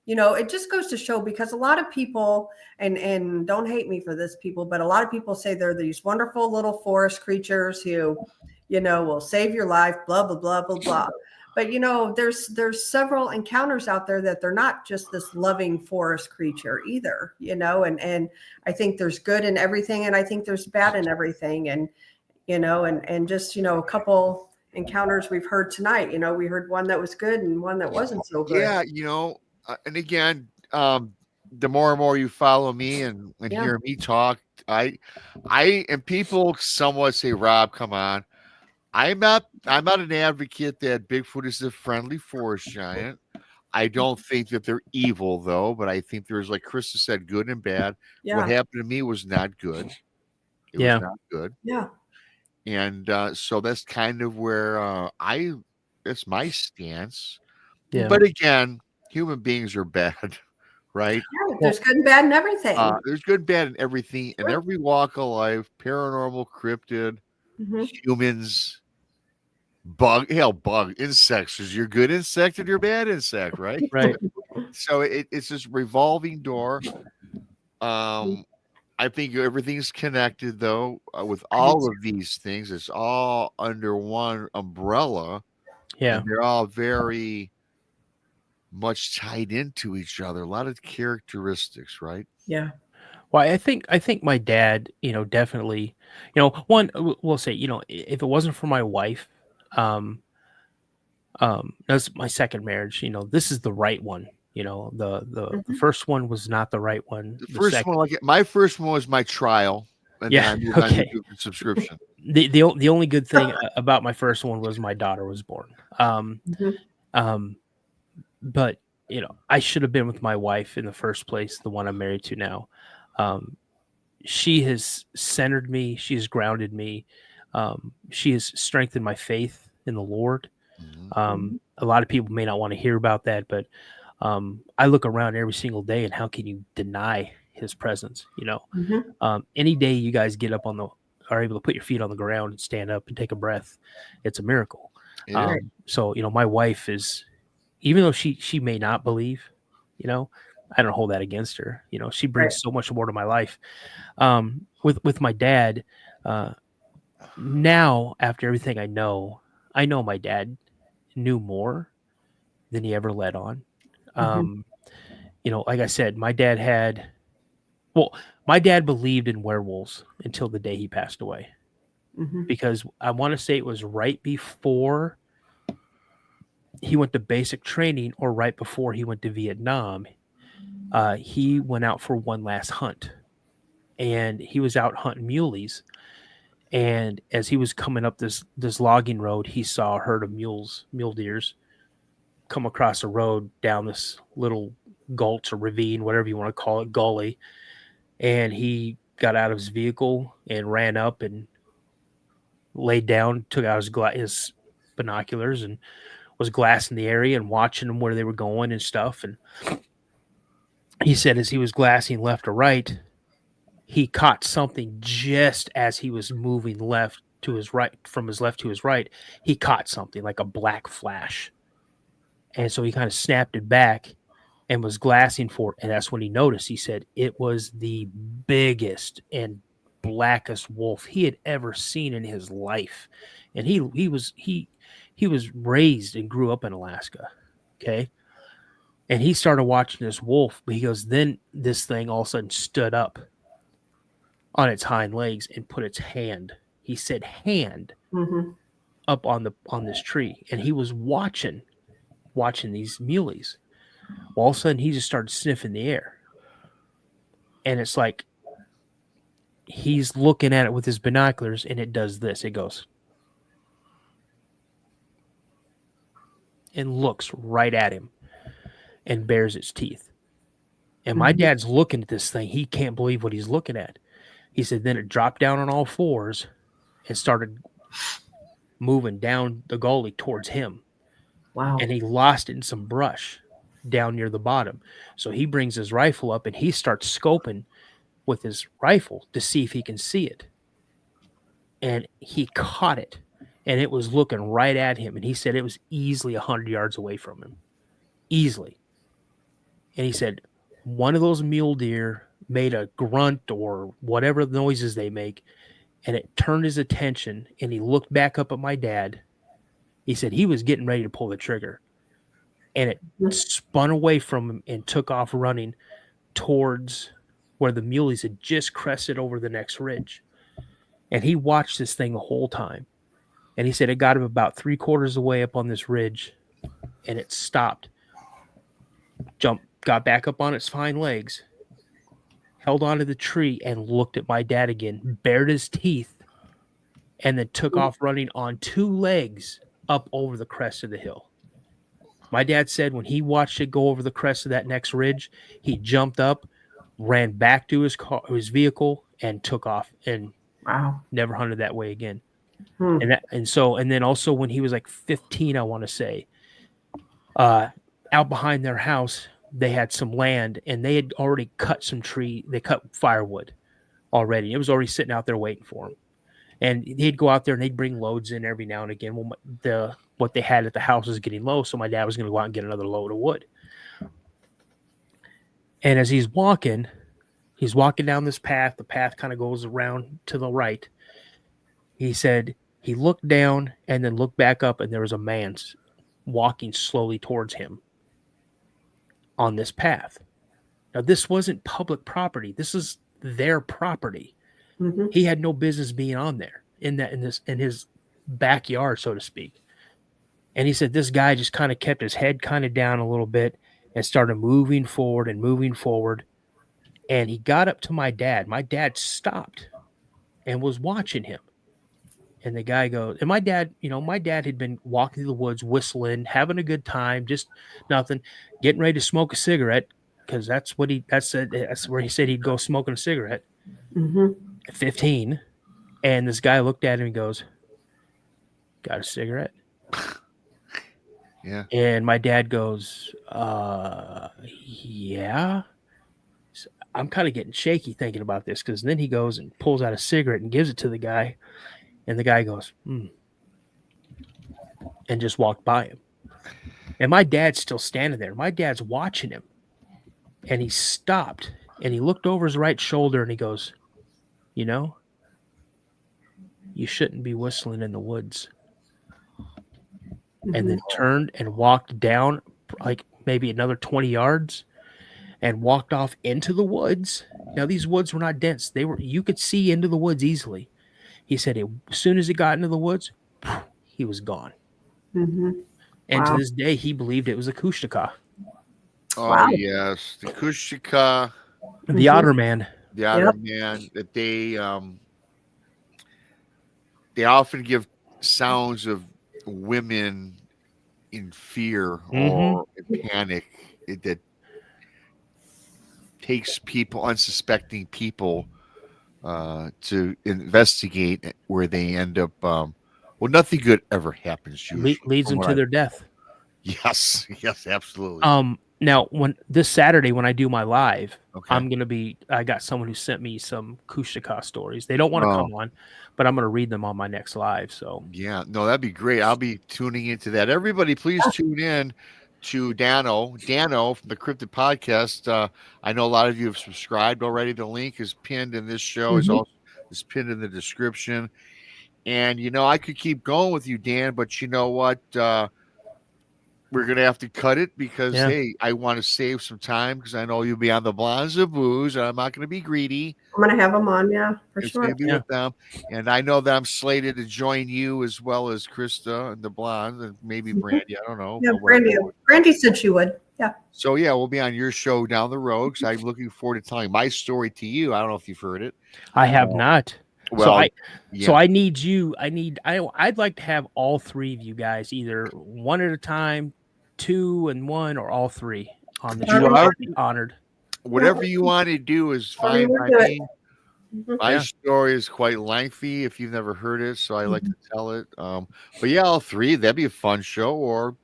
it just goes to show, because a lot of people, and don't hate me for this, people, but a lot of people say they're these wonderful little forest creatures who, will save your life, blah, blah, blah, blah, blah. But there's several encounters out there that they're not just this loving forest creature either, and I think there's good in everything, and I think there's bad in everything, and just a couple encounters we've heard tonight. We heard one that was good and one that wasn't so good. Yeah, and again, the more and more you follow me and hear me talk, I and people somewhat say, Rob, come on. I'm not an advocate that Bigfoot is a friendly forest giant. I don't think that they're evil though, but I think there's, like Krista said, good and bad. Yeah. What happened to me was not good. It was not good. Yeah. And so that's kind of where that's my stance. Yeah. But again, human beings are bad, right? Yeah, there's good and bad in everything. There's good, bad, and everything in every walk of life. Paranormal, cryptid, humans, bug, insects. There's your good insect and your bad insect, right? Right. So it's this revolving door. I think everything's connected, though, with all of these things. It's all under one umbrella. Yeah. And they're all very much tied into each other. A lot of characteristics, right? Yeah. Well, I think my dad, definitely, one, we'll say, if it wasn't for my wife, that's my second marriage, this is the right one. The first one was not the right one. The first one, my first one was my trial. And then I moved on to subscription. The only good thing about my first one was my daughter was born. But I should have been with my wife in the first place, the one I'm married to now. She has centered me. She has grounded me. She has strengthened my faith in the Lord. A lot of people may not want to hear about that, but I look around every single day, and how can you deny his presence? Any day you guys get up are able to put your feet on the ground and stand up and take a breath, it's a miracle. So my wife is, even though she may not believe, I don't hold that against her. She brings so much more to my life. With my dad, now after everything I know my dad knew more than he ever let on. Like I said, my dad believed in werewolves until the day he passed away. Because I want to say it was right before he went to basic training, or right before he went to Vietnam. He went out for one last hunt, and he was out hunting muleys. And as he was coming up this logging road, he saw a herd of mule deers come across the road down this little gulch or ravine, whatever you want to call it, gully. And he got out of his vehicle and ran up and laid down, took out his binoculars, and was glassing the area and watching them where they were going and stuff. And he said as he was glassing left or right, he caught something just as he was moving left to his right, from his left to his right. He caught something like a black flash. And so he kind of snapped it back and was glassing for it. And that's when he noticed, he said it was the biggest and blackest wolf he had ever seen in his life. And he was raised and grew up in Alaska. Okay. And he started watching this wolf, but he goes, then this thing all of a sudden stood up on its hind legs and put its hand, he said hand, up on this tree. And he was watching these muleys. Well, all of a sudden he just started sniffing the air. And it's like he's looking at it with his binoculars, and it does this. It goes and looks right at him and bares its teeth. And my dad's looking at this thing. He can't believe what he's looking at. He said then it dropped down on all fours and started moving down the gully towards him. Wow. And he lost it in some brush down near the bottom. So he brings his rifle up and he starts scoping with his rifle to see if he can see it. And he caught it, and it was looking right at him. And he said it was easily 100 yards away from him. Easily. And he said one of those mule deer made a grunt or whatever noises they make, and it turned his attention, and he looked back up at my dad, He said he was getting ready to pull the trigger, and it spun away from him and took off running towards where the muleys had just crested over the next ridge. And he watched this thing the whole time. And he said it got him about 3/4 of the way up on this ridge, and it stopped, jumped, got back up on its hind legs, held onto the tree, and looked at my dad again, bared his teeth, and then took off running on 2 legs up over the crest of the hill. My dad said when he watched it go over the crest of that next ridge, he jumped up, ran back to his vehicle, and took off, and never hunted that way again. And then also when he was like 15, I want to say, out behind their house, they had some land, and they had already cut some tree. They cut firewood already. It was already sitting out there waiting for him. And he'd go out there and they'd bring loads in every now and again. Well, what they had at the house was getting low, so my dad was going to go out and get another load of wood. And as he's walking down this path. The path kind of goes around to the right. He said he looked down and then looked back up, and there was a man walking slowly towards him on this path. Now, this wasn't public property. This is their property. Mm-hmm. He had no business being on there in his backyard, so to speak. And he said this guy just kind of kept his head kind of down a little bit and started moving forward. And he got up to my dad. My dad stopped and was watching him. And the guy goes, and my dad had been walking through the woods, whistling, having a good time, just nothing, getting ready to smoke a cigarette, because that's where he said he'd go smoking a cigarette at 15. And this guy looked at him and goes, "Got a cigarette?" Yeah. And my dad goes, "Yeah." So I'm kind of getting shaky thinking about this, because then he goes and pulls out a cigarette and gives it to the guy. And the guy goes, and just walked by him. And my dad's still standing there. My dad's watching him. And he stopped and he looked over his right shoulder and he goes, "You shouldn't be whistling in the woods." And then turned and walked down like maybe another 20 yards and walked off into the woods. Now, these woods were not dense. You could see into the woods easily. He said as soon as he got into the woods, he was gone. Mm-hmm. And to this day, he believed it was a Kushtaka. Oh, yes. The Kushtaka. The Otter Man. The Otter Man. That they often give sounds of women in fear or in panic that takes unsuspecting people to investigate, where they end up nothing good ever happens usually. Leads them to their death. Yes, absolutely. Now, this Saturday when I do my live, I got someone who sent me some Kushtaka stories. They don't want to come on, but I'm going to read them on my next live. So yeah, no, that'd be great. I'll be tuning into that. Everybody, please tune in to Dano from the Cryptid Podcast. I know a lot of you have subscribed already. The link is pinned in this show. is pinned in the description. And I could keep going with you, Dan, but you know what? We're gonna have to cut it because hey, I want to save some time, because I know you'll be on the Blondes of Booze, and I'm not going to be greedy. I'm going to have them on, for it's sure. Gonna be with them, and I know that I'm slated to join you as well as Krista and the Blondes, and maybe Brandy. I don't know. Yeah, Brandy said she would. Yeah. So we'll be on your show down the road, because I'm looking forward to telling my story to you. I don't know if you've heard it. I have not. Well, so I need you. I'd like to have all three of you guys, either one at a time, 2 and 1, or all three on the show. I'd be honored. Whatever you want to do is fine by me. My story is quite lengthy if you've never heard it, so I like to tell it. But all three, that'd be a fun show. Or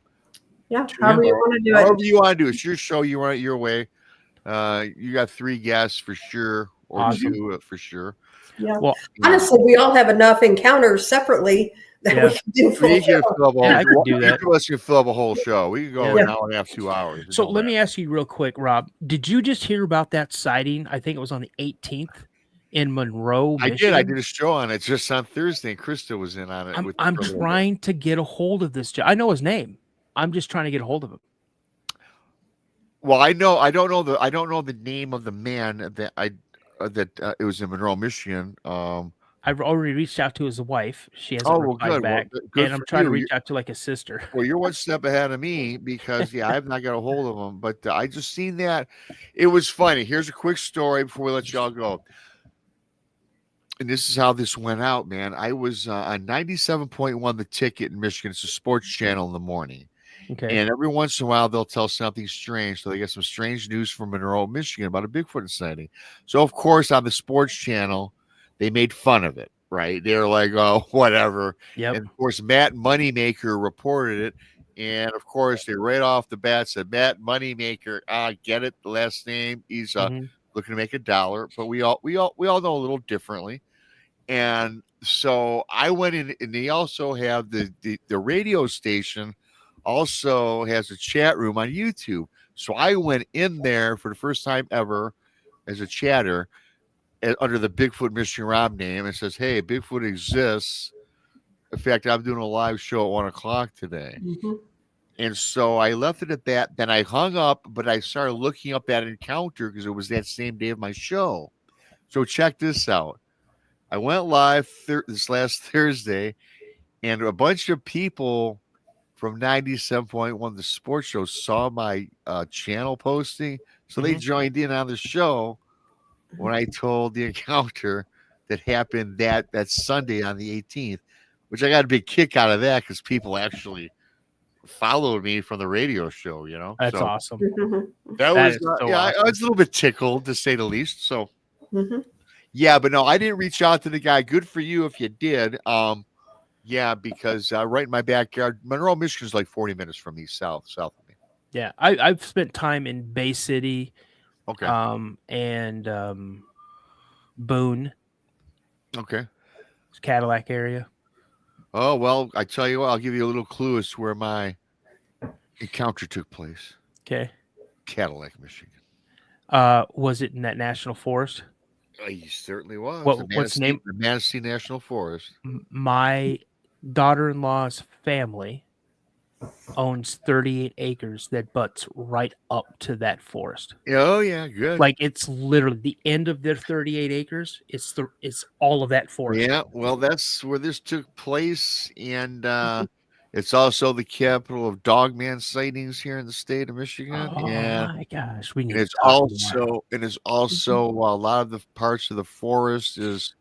however you want to do it. However you want to do it. It's your show. You want it your way. You got 3 guests for sure, or 2 for sure. Yeah. Well, honestly, we all have enough encounters separately that we can do full show. I could do that. Let's fill up a whole show. We could go an hour and a half, 2 hours. So let me ask you real quick, Rob. Did you just hear about that sighting? I think it was on the 18th in Monroe, I Michigan. did. I did a show on it just on Thursday, and Krista was in on it. I'm trying to get a hold of this. I know his name. I'm just trying to get a hold of him. Well, I know. I don't know the name of the man that it was in Monroe, Michigan. I've already reached out to his wife. She hasn't replied back, and I'm trying to reach out to like his sister. Well, you're one step ahead of me because I have not got a hold of him. But I just seen that. It was funny. Here's a quick story before we let y'all go. And this is how this went out, man. I was on 97.1 The Ticket in Michigan. It's a sports channel in the morning. Okay. And every once in a while, they'll tell something strange. So they get some strange news from Monroe, Michigan about a Bigfoot sighting. So, of course, on the sports channel, they made fun of it, right? They're like, oh, whatever. Yep. And, of course, Matt Moneymaker reported it. And, of course, they right off the bat said, Matt Moneymaker, get it, the last name. He's looking to make $1. But we all know a little differently. And so I went in, and they also have the radio station also has a chat room on YouTube. So I went in there for the first time ever as a chatter under the Bigfootmichiganrob name and says, hey, Bigfoot exists. In fact, I'm doing a live show at 1:00 today. And so I left it at that. Then I hung up, but I started looking up that encounter because it was that same day of my show. So check this out. I went live this last Thursday, and a bunch of people from 97.1 The Sports Show saw my channel posting. So they joined in on the show when I told the encounter that happened that Sunday on the 18th, which I got a big kick out of that because people actually followed me from the radio show, you know. That's awesome. That was awesome. I was a little bit tickled, to say the least. So yeah, but no, I didn't reach out to the guy. Good for you if you did. Yeah, because right in my backyard, Monroe, Michigan is like 40 minutes from me, south of me. Yeah, I've spent time in Bay City, and Boone, Cadillac area. Oh well, I tell you what, I'll give you a little clue as to where my encounter took place. Okay, Cadillac, Michigan. Was it in that national forest? He certainly was. What's the name? The Manistee National Forest. My daughter-in-law's family owns 38 acres that butts right up to that forest. Oh yeah, good. Like it's literally the end of their 38 acres. It's all of that forest. Yeah, well, that's where this took place, and it's also the capital of Dogman sightings here in the state of Michigan. Oh my gosh, we need. It's also a lot of the parts of the forest is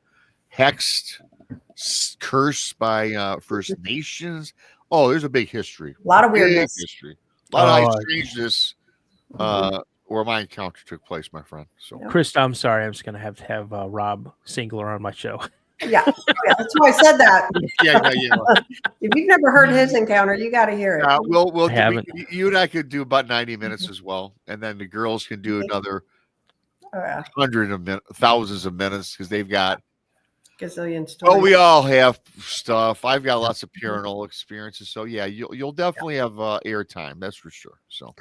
hexed, cursed by First Nations. Oh, there's a big history. A lot of weirdness. History. A lot of strangeness where my encounter took place, my friend. So, Chris, I'm sorry. I'm just going to have Rob Singler on my show. Yeah, that's why I said that. Yeah. If you've never heard his encounter, you got to hear it. You and I could do about 90 minutes as well, and then the girls can do another thousands of minutes because they've got gazillion stories. Oh, we all have stuff. I've got lots of paranormal experiences, so yeah, you'll definitely have airtime. That's for sure. So,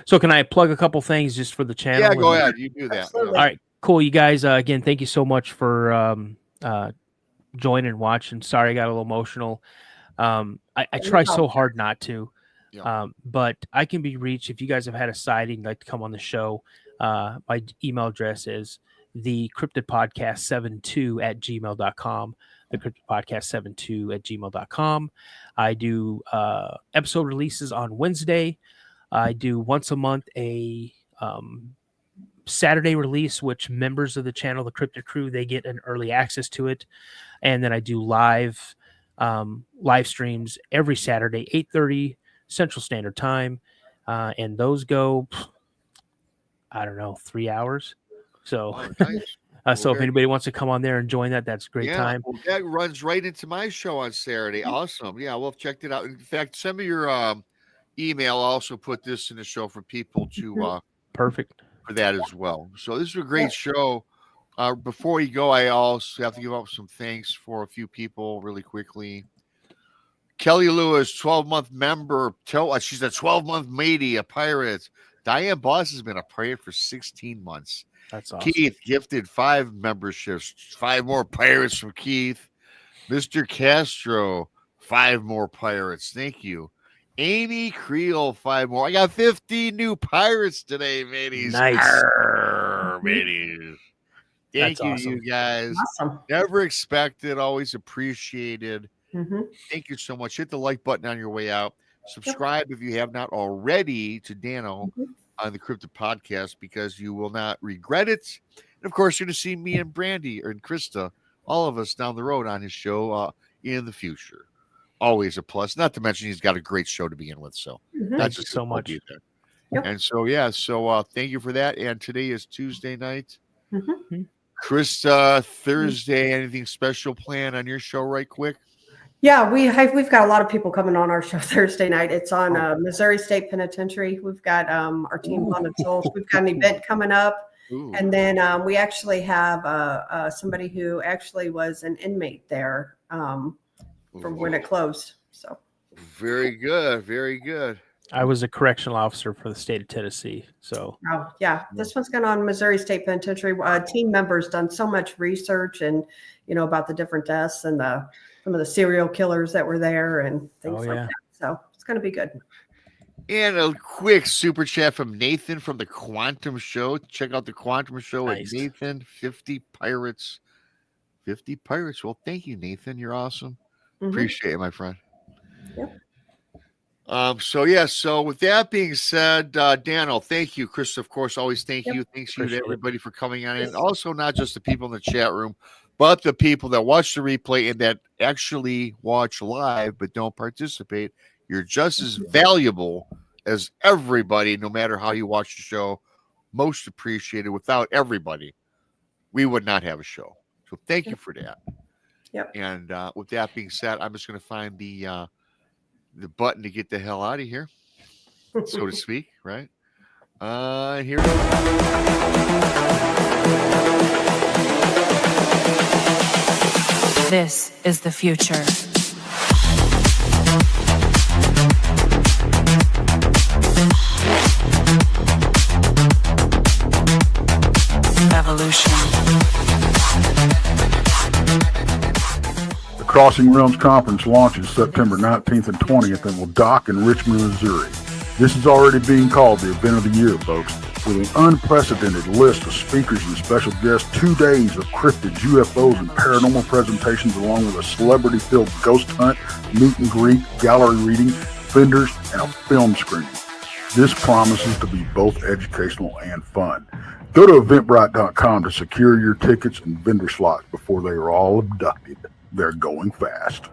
So can I plug a couple things just for the channel? Yeah, go ahead. You do that. Absolutely. All right, cool. You guys, again, thank you so much for joining and watching. Sorry, I got a little emotional. I try so hard not to, but I can be reached if you guys have had a sighting, like to come on the show. My email address is the Cryptid Podcast 72@gmail.com. The Cryptid Podcast 72@gmail.com. I do episode releases on Wednesday. I do once a month a Saturday release, which members of the channel, the Cryptid Crew, they get an early access to it. And then I do live streams every Saturday, 8:30 Central Standard Time. And those go, I don't know, 3 hours. So, nice. So if anybody wants to come on there and join that, that's a great time. Well, that runs right into my show on Saturday. Awesome. Yeah, we'll have checked it out. In fact, send me your email. I'll also put this in the show for people to perfect for that as well. So this is a great show. Before you go, I also have to give up some thanks for a few people really quickly. Kelly Lewis, 12-month member. She's a 12-month matey, a pirate. Diane Boss has been a pirate for 16 months. That's awesome. Keith gifted 5 memberships, 5 more pirates from Keith. Mr. Castro, 5 more pirates. Thank you. Amy Creel, 5 more. I got 50 new pirates today, mateys. Nice. Arr, mateys. Thank That's you, awesome. you guys. Awesome. Never expected, always appreciated. Mm-hmm. Thank you so much. Hit the like button on your way out. Subscribe if you have not already to Dano on the Cryptid Podcast, because you will not regret it. And of course, you're going to see me and Brandy and Krista, all of us down the road on his show in the future. Always a plus. Not to mention he's got a great show to begin with. So Thank you so much. And so thank you for that. And today is Tuesday night. Mm-hmm. Krista, Thursday, anything special planned on your show right quick? Yeah, we've got a lot of people coming on our show Thursday night. It's on Missouri State Penitentiary. We've got our team Haunted Souls. We've got an event coming up. Ooh. And then we actually have somebody who actually was an inmate there from when it closed. So very good, very good. I was a correctional officer for the state of Tennessee. So this one's going on Missouri State Penitentiary. Team members done so much research and about the different deaths and some of the serial killers that were there and things like that. So it's going to be good. And a quick super chat from Nathan from the Quantum Show. Check out the Quantum Show at Nathan. 50 pirates. 50 pirates. Well, thank you, Nathan. You're awesome. Appreciate it, my friend. Yep. So with that being said, Dano, thank you. Chris, of course, always thank you. Thanks you to everybody for coming on. And also not just the people in the chat room, but the people that watch the replay and that actually watch live but don't participate. You're just as valuable as everybody, no matter how you watch the show. Most appreciated. Without everybody, we would not have a show. So thank you for that. Yep. And with that being said, I'm just going to find the button to get the hell out of here, so to speak, right? Here we go. This is the future. Evolution. The Crossing Realms Conference launches September 19th and 20th and will dock in Richmond, Missouri. This is already being called the event of the year, folks, with an unprecedented list of speakers and special guests, 2 days of cryptids, UFOs, and paranormal presentations, along with a celebrity-filled ghost hunt, meet and greet, gallery reading, vendors, and a film screening. This promises to be both educational and fun. Go to eventbrite.com to secure your tickets and vendor slots before they are all abducted. They're going fast.